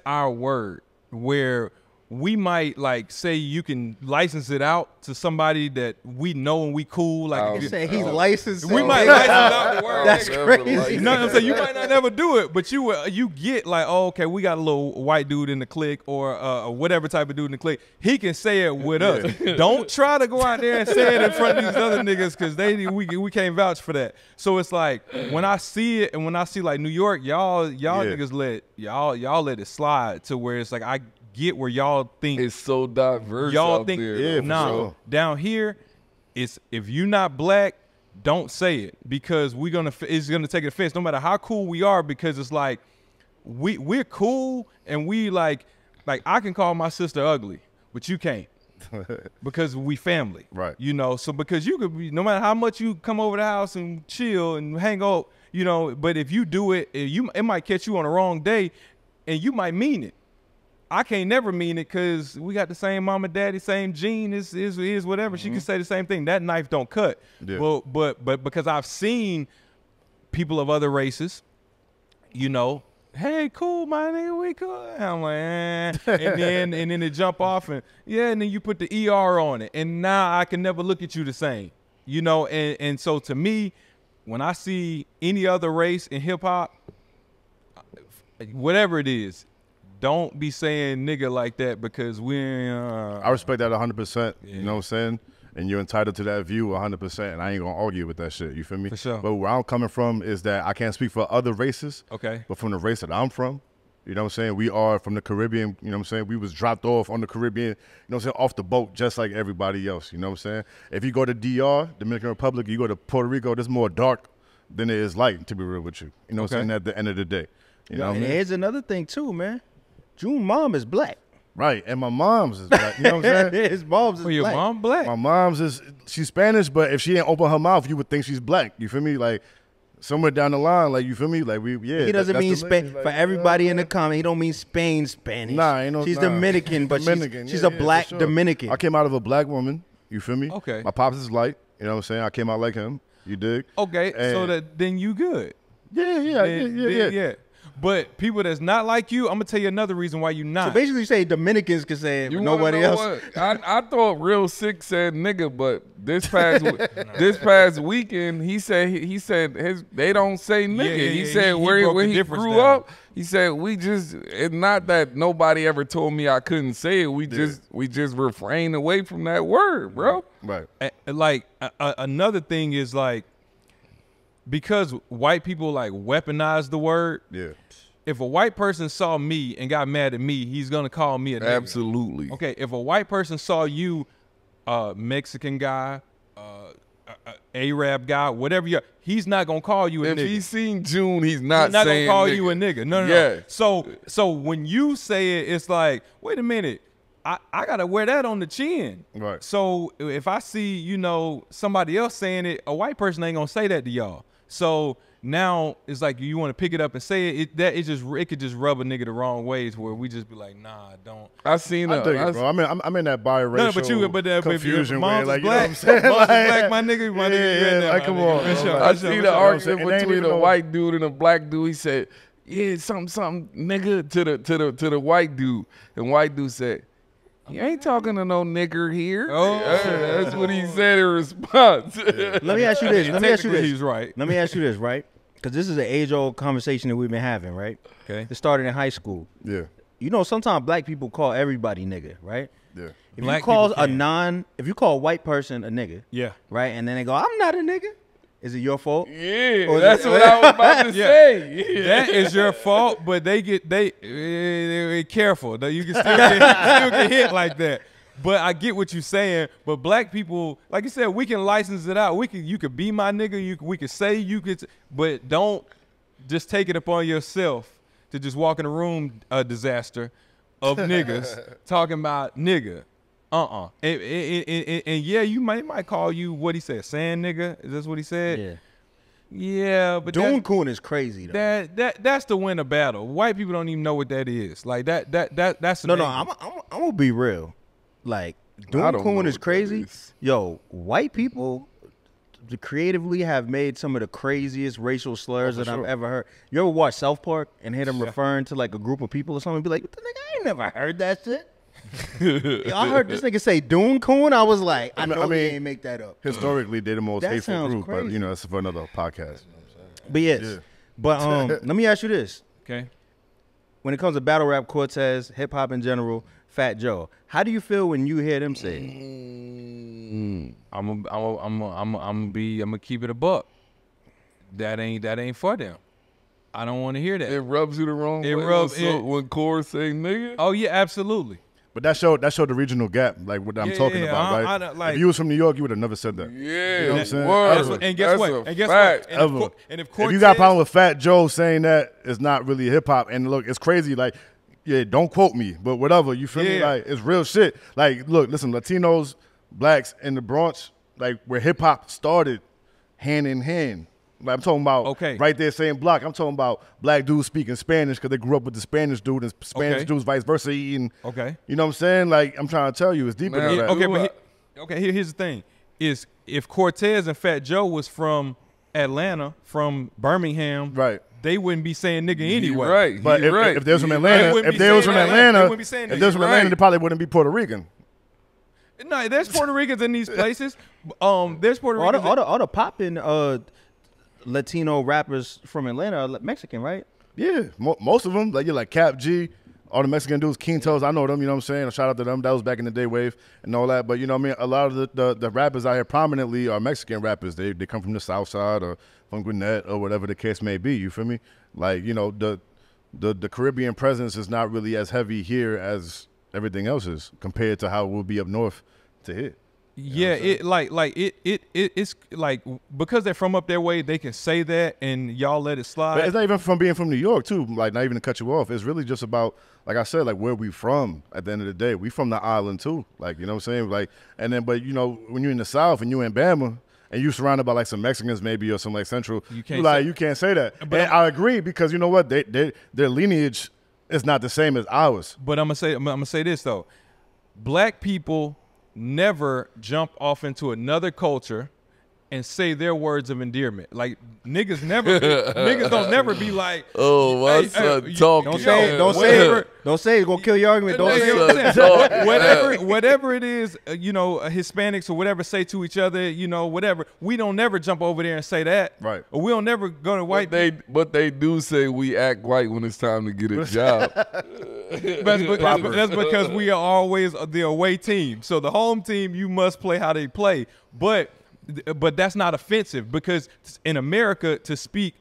our word. Where we might like say you can license it out to somebody that we know and we cool. Like if You you- say he's licensed. we might license out the word. That's Never crazy. like You know what I'm saying? You might not never do it, but you get like, oh, okay, we got a little white dude in the clique or whatever type of dude in the clique. He can say it with us. Don't try to go out there and say it in front of these other niggas because we can't vouch for that. So it's like when I see it and when I see like New York, y'all niggas let it slide to where it's like I get where y'all think It's so diverse y'all out think. there. Yeah, for nah, sure. down here, it's if you not black, don't say it because it's gonna take offense no matter how cool we are because it's like we're cool and we like I can call my sister ugly, but you can't. Because we family, Right. You know, so because you could be, no matter how much you come over the house and chill and hang out, you know, but if you do it, it might catch you on the wrong day, and you might mean it. I can't never mean it because we got the same mama, daddy, same gene. Is whatever. She can say the same thing. That knife don't cut. Yeah. But because I've seen people of other races, you know. Hey, cool, my nigga, we cool. And I'm like, and then it jump off and and then you put the ER on it, and now I can never look at you the same, you know. And so to me, when I see any other race in hip hop, whatever it is, don't be saying nigga like that because I respect that 100%. You know what I'm saying? And you're entitled to that view 100%, and I ain't gonna argue with that shit. You feel me? For sure. But where I'm coming from is that I can't speak for other races. Okay. But from the race that I'm from, you know what I'm saying? We are from the Caribbean. You know what I'm saying? We was dropped off on the Caribbean. You know what I'm saying? Off the boat, just like everybody else. You know what I'm saying? If you go to DR, Dominican Republic, you go to Puerto Rico, there's more dark than it is light. To be real with you, you know what I'm saying? At the end of the day, you know what I And mean? here's another thing too, man. June mom is black. Right. And my mom's is black. You know what I'm saying? His mom's is well, your black. mom black. My mom's she's Spanish, but if she ain't open her mouth, you would think she's black. You feel me? Like somewhere down the line, like you feel me? Like He doesn't that's mean the Spain. lineage, like, For everybody in the comment, he don't mean Spain Spanish. Nah, ain't no. She's nah. Dominican, but Dominican, she's yeah, a yeah, black for sure. Dominican. I came out of a black woman. You feel me? Okay. My pops is light. You know what I'm saying? I came out like him. You dig? Okay, so And- then you good. Yeah. But people that's not like you, I'm gonna tell you another reason why you not. So basically, you say Dominicans can say it, You but wanna nobody know else. what? I thought Real Sick said nigga, but this past weekend he said they don't say nigga. Yeah, he yeah, said he where broke when the he difference grew down. up, he said it's not that nobody ever told me I couldn't say it. We just refrain away from that word, bro. Right. Like another thing is like because white people like weaponize the word. Yeah. If a white person saw me and got mad at me, he's gonna call me a nigga. Absolutely. Okay, if a white person saw you, Mexican guy, Arab guy, whatever you are, he's not gonna call you a If nigga. he's seen June, he's not gonna saying call nigga. you a nigga. No. Yeah. So when you say it, it's like, wait a minute, I gotta wear that on the chin. Right. So if I see, you know, somebody else saying it, a white person ain't gonna say that to y'all. So now it's like you want to pick it up and say it. It could just rub a nigga the wrong ways where we just be like, nah, don't. I seen I dig it, bro. I'm in that biracial No, but if confusion mom's where, like, is you know what black, I'm saying? mom's is Like, black, my nigga, my nigga, you in there, like, my come nigga. on, For bro. sure, Like, I for sure, see for the sure. argument And they ain't between even a know- white dude and a black dude. He said, "Yeah, something, nigga," to the white dude, and white dude said, "You ain't talking to no nigger here." Oh. Yeah, that's what he said in response. Let me ask you this. Let me ask you Technically, this. he's right. Let me ask you this, right? Because this is an age-old conversation that we've been having, right? Okay. It started in high school. Yeah. You know, sometimes black people call everybody nigga, right? Yeah. If Black you call people can. if you call a white person a nigga, Yeah. right, and then they go, "I'm not a nigga," is it your fault? Yeah, Or is that's it- what I was about to Yeah. say. Yeah. That is your fault, but they careful. You can still get hit like that. But I get what you're saying. But black people, like you said, we can license it out. You could be my nigga. We could say you could, but don't just take it upon yourself to just walk in a room, a disaster of niggas talking about nigga. And yeah, you might call you what he said, sand nigga. Is this what he said? Yeah. Yeah, but Doom Coon is crazy though. that's to win a battle. White people don't even know what that is. Like that's No, amazing. I'm gonna be real. Like I Doom don't know Coon what is that crazy. is. Yo, white people creatively have made some of the craziest racial slurs that I've ever heard. You ever watch South Park and hear them referring to like a group of people or something? And be like, "What the nigga? I ain't never heard that shit." Yo, I heard this nigga say Doom Coon. I was like, I know he ain't make that up. Historically, they're the most That hateful sounds group, but crazy. you know that's for another podcast. But yes, Yeah. but let me ask you this: Okay. when it comes to battle rap, Cortez, hip hop in general, Fat Joe, how do you feel when you hear them say it? I'm gonna keep it a buck. That ain't for them. I don't want to hear that. It rubs you the wrong way. When Core say nigga. Oh yeah, absolutely. But that showed the regional gap, like what I'm talking about, right? If you was from New York, you would have never said that. Yeah, you know what I'm saying? Word. And guess what? And guess what? If you got a problem with Fat Joe saying that it's not really hip hop, and look, it's crazy. Like, yeah, don't quote me, but whatever. You feel me? Like, it's real shit. Like, look, listen, Latinos, blacks in the Bronx, like where hip hop started, hand in hand. Like, I'm talking about right there saying block. I'm talking about black dudes speaking Spanish because they grew up with the Spanish dude and Spanish dudes vice versa eating. You know what I'm saying? Like, I'm trying to tell you, it's deeper than that. Here's the thing: is if Cortez and Fat Joe was from Atlanta, from Birmingham, right? They wouldn't be saying nigga anyway. Right. But if they was from Atlanta, they probably wouldn't be Puerto Rican. No, there's Puerto Ricans in these places. There's Puerto Ricans. All the popping Latino rappers from Atlanta are Mexican, right? Yeah, most of them. Like Cap G, all the Mexican dudes, Quintos, I know them, you know what I'm saying? Shout out to them. That was back in the day wave and all that. But, you know what I mean? A lot of the rappers out here prominently are Mexican rappers. They come from the South Side or from Gwinnett or whatever the case may be. You feel me? Like, you know, the Caribbean presence is not really as heavy here as everything else is compared to how it would be up north to here. Yeah, it's like because they're from up their way, they can say that and y'all let it slide. But it's not even from being from New York too. Like, not even to cut you off. It's really just about, like I said, like where we from. At the end of the day, we from the island too. Like, you know what I'm saying? Like, and then, but you know, when you're in the South and you in Bama and you surrounded by like some Mexicans maybe or some like Central, you can't say that. But I agree because you know what? Their lineage is not the same as ours. But I'm gonna say this though, black people never jump off into another culture and say their words of endearment. Like niggas don't never be like, oh, my son talking. Don't say it's gonna kill your argument. Whatever it is, you know, Hispanics or whatever say to each other, you know, whatever. We don't never jump over there and say that. Right. Or we don't never go to white. But they do say we act white when it's time to get a job. That's because we are always the away team. So the home team, you must play how they play. But that's not offensive because in America, to speak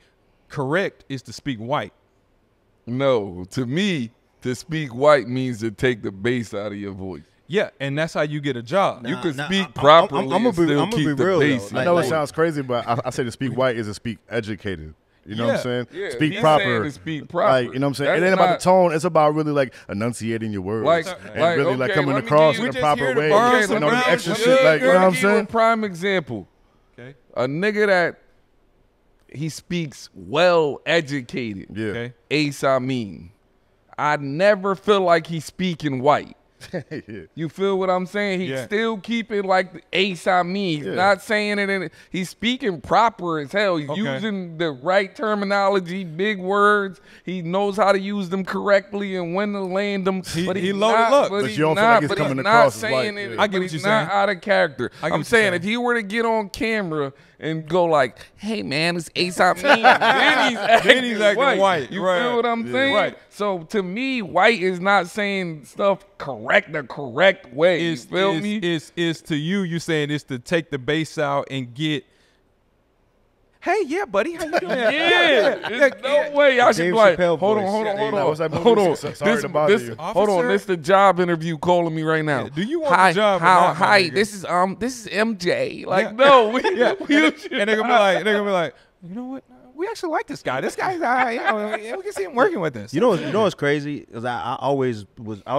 correct is to speak white. No, to me, to speak white means to take the bass out of your voice. Yeah, and that's how you get a job. You can speak properly and still keep the bass. I know it sounds crazy, but I say to speak white is to speak educated. You know what I'm saying? Yeah, speak proper. To speak proper. Like, you know what I'm saying? It ain't about the tone. It's about really like enunciating your words. Like coming across in a proper way. You know, the extra shit. Like, you know what I'm saying? Prime example. Okay. A nigga that he speaks well educated. Yeah. Okay. Ace Amin. I never feel like he's speaking white. You feel what I'm saying? He's still keeping like the Ace Amin. He's not saying it he's speaking proper as hell. He's using the right terminology, big words. He knows how to use them correctly and when to land them. He loaded up. But you don't feel like he's coming across as white. I get what you're saying. Not out of character. I'm saying if he were to get on camera and go like, "Hey man, it's Ace Amin," then he's acting white. You feel what I'm saying? Right. So to me, white is not saying stuff the correct way. You feel me? Is to you saying it's to take the bass out and get, hey, yeah, buddy, how you doing? There's no way I should be like, hold on. This is the job interview calling me right now. Do you want the job? Hi, this is MJ. Like, no, we and they're gonna be like, you know what? We actually like this guy. This guy's, we can see him working with us. You know what's crazy is I was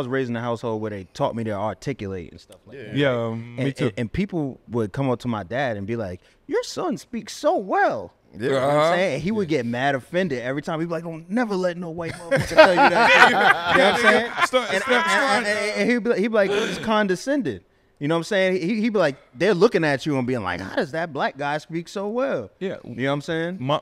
raised in a household where they taught me to articulate and stuff like that. Yeah, me too. And people would come up to my dad and be like, "Your son speaks so well." Yeah. You know what I'm saying? He would get mad offended every time. He'd be like, "Don't never let no white motherfucker tell you that." You know what I'm saying? And he'd be like, "It's condescending." You know what I'm saying? He'd be like, they're looking at you and being like, how does that black guy speak so well? Yeah. You know what I'm saying? My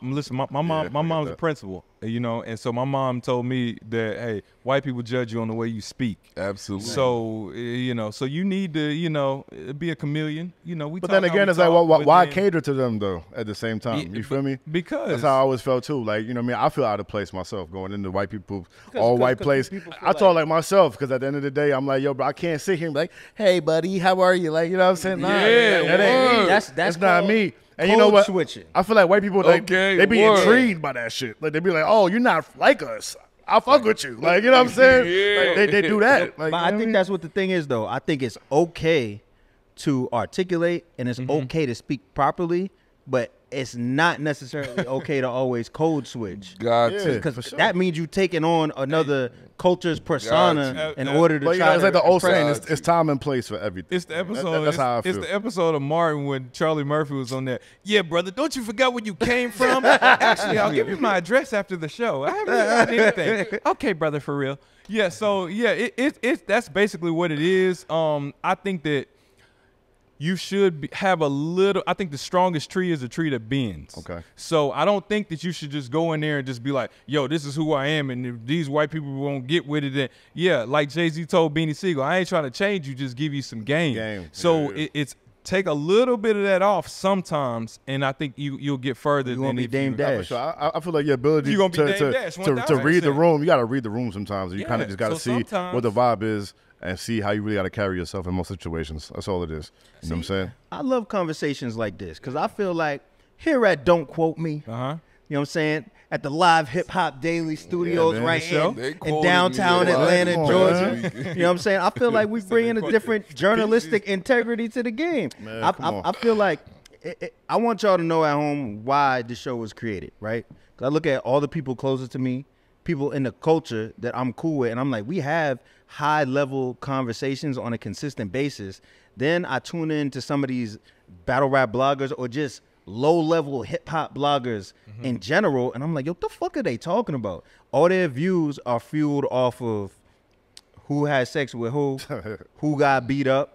mom's a principal, you know, and so my mom told me that, hey, white people judge you on the way you speak. Absolutely. So, you know, so you need to, you know, be a chameleon. You know, but then again, it's like, why cater to them, though, at the same time? You feel me? Because. That's how I always felt, too. Like, you know what I mean? I feel out of place myself going into white people, all white place. I talk like myself because at the end of the day, I'm like, yo, bro, I can't sit here and be like, hey, buddy, how are you? Like, you know what I'm saying? Nah, yeah, that ain't me. That's not me. And you know what? Switching. I feel like white people, like, Okay, they be word. intrigued by that shit. Like, they be like, oh, you're not like us. I'll fuck with you. Like, you know what I'm saying? Yeah. Like, they do that. Like, But I think that's what the thing is, though. I think it's okay to articulate and it's okay to speak properly, but it's not necessarily okay to always code switch. Got Yeah. to. Because that means you taking on another culture's persona Gotcha. in order to But you try know, it's like the old express- saying, it's time and place for everything. It's the episode. That's how I feel. It's the episode of Martin when Charlie Murphy was on there. Yeah, brother, don't you forget where you came from? Actually, I'll give you my address after the show. I haven't got anything. Okay, brother, for real. Yeah. So yeah, that's basically what it is. I think that you should have a little. I think the strongest tree is a tree that bends. Okay. So I don't think that you should just go in there and just be like, "Yo, this is who I am," and if these white people won't get with it, then yeah, like Jay-Z told Beanie Siegel, I ain't trying to change you, just give you some game. So Yeah. it's take a little bit of that off sometimes, and I think you'll get further. You won't than be if Dame you, Dash. For sure. I feel like your ability You gonna be Dame to Dash, to 1000%. read the room, you got to read the room sometimes. You kind Yeah, of just got to so see sometimes- what the vibe is and see how you really got to carry yourself in most situations. That's all it is. You know what I'm saying? I love conversations like this because I feel like here at Don't Quote Me, Uh-huh. you know what I'm saying? At the Live Hip Hop Daily Studios man. right Show. They in quoted downtown me a lot. Atlanta, Come on, Georgia. man. You know what I'm saying? I feel like we bring in a different journalistic integrity to the game. Man, come on. I feel like I want y'all to know at home why the show was created, right? Because I look at all the people closer to me, people in the culture that I'm cool with, and I'm like, we have high-level conversations on a consistent basis. Then I tune in to some of these battle rap bloggers or just low-level hip-hop bloggers in general, and I'm like, yo, what the fuck are they talking about? All their views are fueled off of who had sex with who got beat up,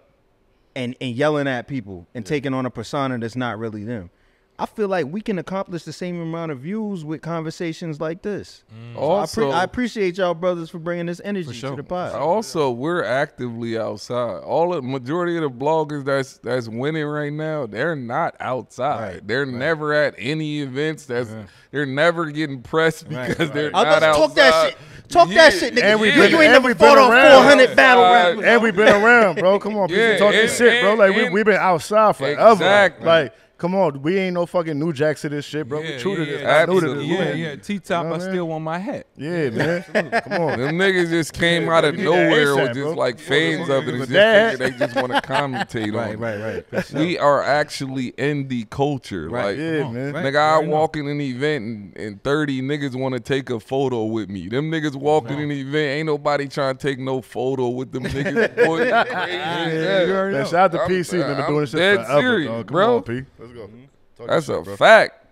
and yelling at people and taking on a persona that's not really them. I feel like we can accomplish the same amount of views with conversations like this. Also, I appreciate y'all brothers for bringing this energy sure. to the pod. Also, we're actively outside. All the majority of the bloggers that's winning right now, they're not outside. Right, They're never at any events. They're never getting pressed because they're I was not outside. talk that shit. Talk that shit, nigga. And we you been- ain't and never we fought been on around. 400 battle Outside. rappers. And we've been around, bro. Come on, people Yeah, talking and- shit, bro. Like, and- we've been outside forever. Exactly. Like, come on, we ain't no fucking new jacks to this shit, bro. we true to this. I new to this. Yeah. T-top, You know I what I still want my hat. Yeah, man. Come on. Them niggas just came out of you need that nowhere ASAP, with just bro. like fans of it. With It's that. just they just want to commentate on it. Right. We are actually in the culture. Right. Like, Yeah, man. Right. nigga, I walk in an event and 30 niggas want to take a photo with me. Them niggas walking in the event, ain't nobody trying to take no photo with them niggas. Boy, you crazy as hell. You already Man, know. shout out to I'm- PC. Been I'm doing this shit dead forever, serious, dog. Come bro. on, P. Let's go. Talk That's your a shit, bro. fact.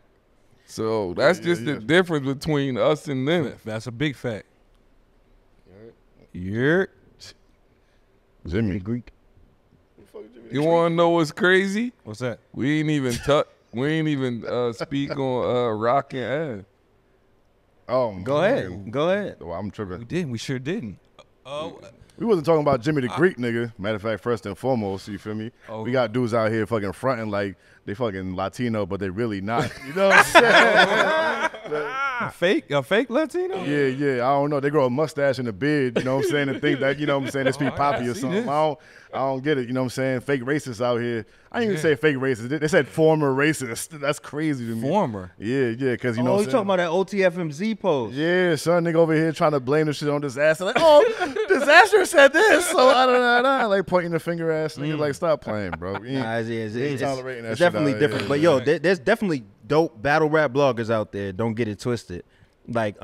So that's just yeah. the difference between us and them. That's a big fact. Yeah. Jimmy. Greek. You want to know what's crazy? What's that? We ain't even speak on Rock and Av. Oh, Go ahead. Go ahead. Well, I'm We tripping. didn't. We sure didn't. We wasn't talking about Jimmy the Greek, nigga. Matter of fact, first and foremost, you feel me? Oh. We got dudes out here fucking fronting like they fucking Latino, but they really not. You know what I'm saying? A fake Latino? Yeah. I don't know. They grow a mustache and a beard, you know what I'm saying, and think that, you know what I'm saying, they speak poppy or see something. this. I don't get it, you know what I'm saying? Fake racists out here. I didn't even say fake racist. They said former racist. That's crazy to me. Former. Yeah, because you know Oh, what you I'm talking saying? about that OTFMZ post? Yeah, son, nigga over here trying to blame the shit on disaster. Like, oh, disaster said this, so like pointing the finger ass nigga. Like, stop playing, bro. We ain't- Nah, it's ain't tolerating that it's shit definitely out different. here, But yo, there's definitely dope battle rap bloggers out there. Don't get it twisted. Like,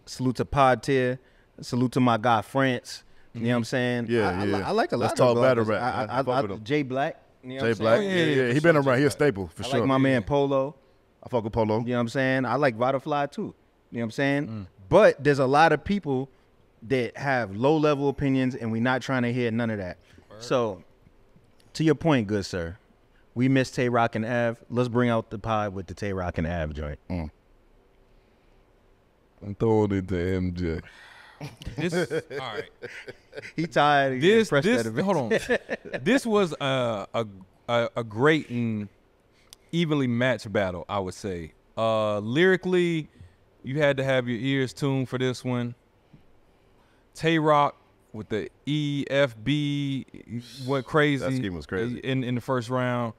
salute to Pod Tier, salute to my guy France. You know what I'm saying? Yeah, I like a lot Let's of talk bloggers. battle rap. I fuck with him. Jay Black. You know Jay what I'm Black. saying? Yeah. He been around. He a staple for I sure. like my man Polo. I fuck with Polo. You know what I'm saying? I like Vodafly too. You know what I'm saying? But there's a lot of people that have low level opinions, and we're not trying to hear none of that. So, to your point, good sir, we miss Tay Rock and Av. Let's bring out the pod with the Tay Rock and Av joint. I'm throwing it to MJ. This, all right. He tired. He This pressed that event. hold on. This was a great and evenly matched battle, I would say. Lyrically, you had to have your ears tuned for this one. Tay Rock with the E, F, B went crazy. That scheme was crazy. In the first round.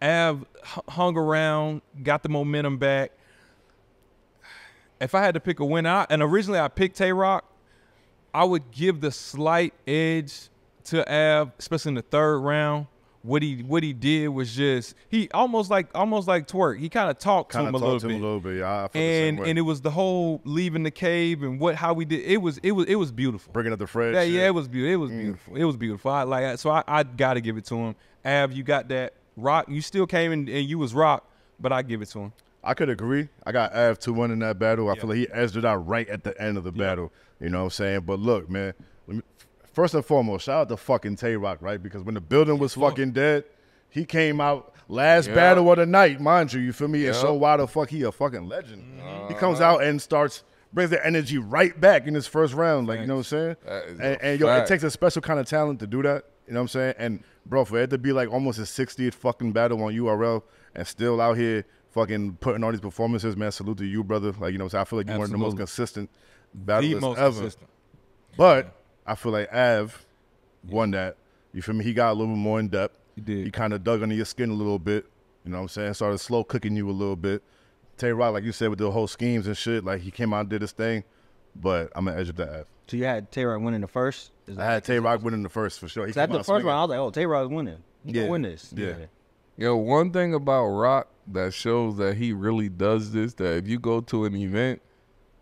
Av hung around, got the momentum back. If I had to pick a winner, and originally I picked Tay-Rock, I would give the slight edge to Av, especially in the third round. What he did was just he almost like Twerk. He kind of talked to him a little bit. Yeah, I feel the same way. And it was the whole leaving the cave and how we did. It was beautiful. Bringing up the Fred. Yeah, it was beautiful. It was beautiful. It was beautiful. I got to give it to him. Av, you got that. Rock, you still came in and you was Rock, but I give it to him. I could agree. I got Av 2-1 in that battle. I feel like he edged it out right at the end of the battle. You know what I'm saying? But look, man, first and foremost, shout out to fucking Tay-Rock, right? Because when the building was fucking dead, he came out last battle of the night, mind you feel me? And show why the fuck he a fucking legend. He comes out and brings the energy right back in his first round, like, you know what I'm saying? And yo, it takes a special kind of talent to do that, you know what I'm saying? And, bro, for it to be like almost his 60th fucking battle on URL and still out here fucking putting all these performances, man, salute to you, brother. Like, you know what I'm saying? I feel like you're one of the most consistent battlers ever. Consistent. But I feel like Av won that. You feel me? He got a little bit more in depth. He did. He kind of dug under your skin a little bit. You know what I'm saying? Started slow cooking you a little bit. Tay-Rock, like you said, with the whole schemes and shit, like he came out and did his thing. But I'm going to edge up the Av. So you had Tay-Rock winning the first? I had Tay-Rock winning the first for sure. At the first round, I was like, oh, Tay-Rock's winning. He can win this. Yeah. Yo, one thing about Rock that shows that he really does this, that if you go to an event,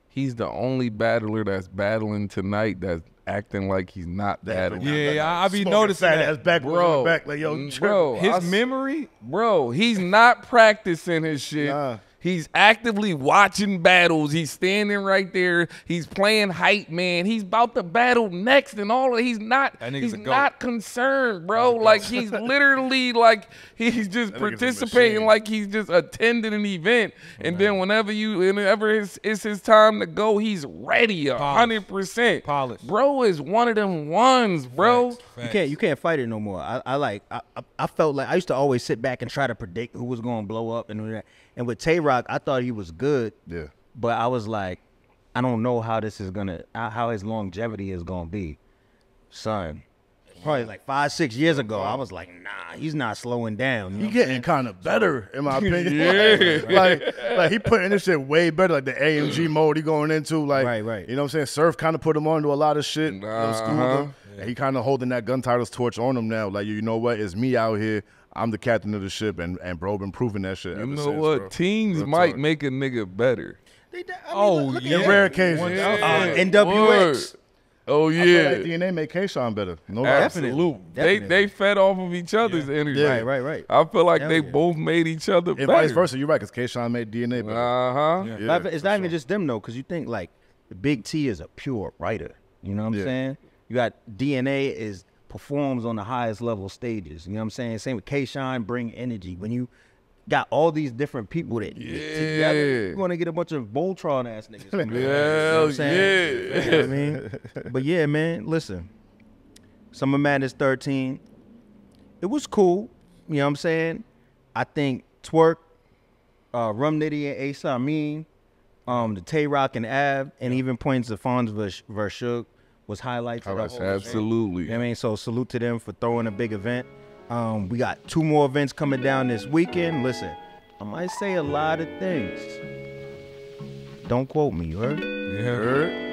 he's the only battler that's battling tonight that's acting like he's not battling. Yeah, I be noticing that. Back, bro. Back, like, yo, Bro, his memory? Bro, he's not practicing his shit. Nah. He's actively watching battles. He's standing right there. He's playing hype, man. He's about to battle next and all of he's not concerned, bro. Like he's literally like he's just participating like he's just attending an event. And then whenever it's his time to go, he's ready 100%. Polished. Bro is one of them ones, bro. Facts. You can't fight it no more. I felt like I used to always sit back and try to predict who was going to blow up and that. And with Tay-Rock, I thought he was good. Yeah. But I was like, I don't know how this is gonna, how his longevity is gonna be, son. Probably like 5-6 years ago, I was like, nah, he's not slowing down. He getting kind of better, in my opinion. like he putting this shit way better, like the AMG mode he going into, like, right. You know what I'm saying? Surf kind of put him on to a lot of shit. And he kind of holding that gun titles torch on him now. Like, you know what? It's me out here. I'm the captain of the ship, and bro been proving that shit. You know what? Bro. Teams might make a nigga better. In rare occasions. NWX. Oh yeah. I feel like DNA make K-Shine better. No, absolutely. They fed off of each other's energy. Yeah. Right. I feel like they both made each other better. Vice versa, you're right, because K-Shine made DNA better. It's not even just them though, because you think like Big T is a pure writer. You know what I'm saying? You got DNA performs on the highest level stages. You know what I'm saying? Same with K-Shine, bring energy. When you got all these different people that together, you're going to get a bunch of Voltron ass niggas. Hell you know what I mean? But yeah, man, listen. Summer Madness 13, it was cool. You know what I'm saying? I think Twerk, Rum Nitty and Ace Amin, the Tay-Rock and Av, and even Points of Fonz versus Suge was highlights of the whole absolutely. You know what I mean? So salute to them for throwing a big event. We got 2 more events coming down this weekend. Listen, I might say a lot of things. Don't quote me, you heard? You heard?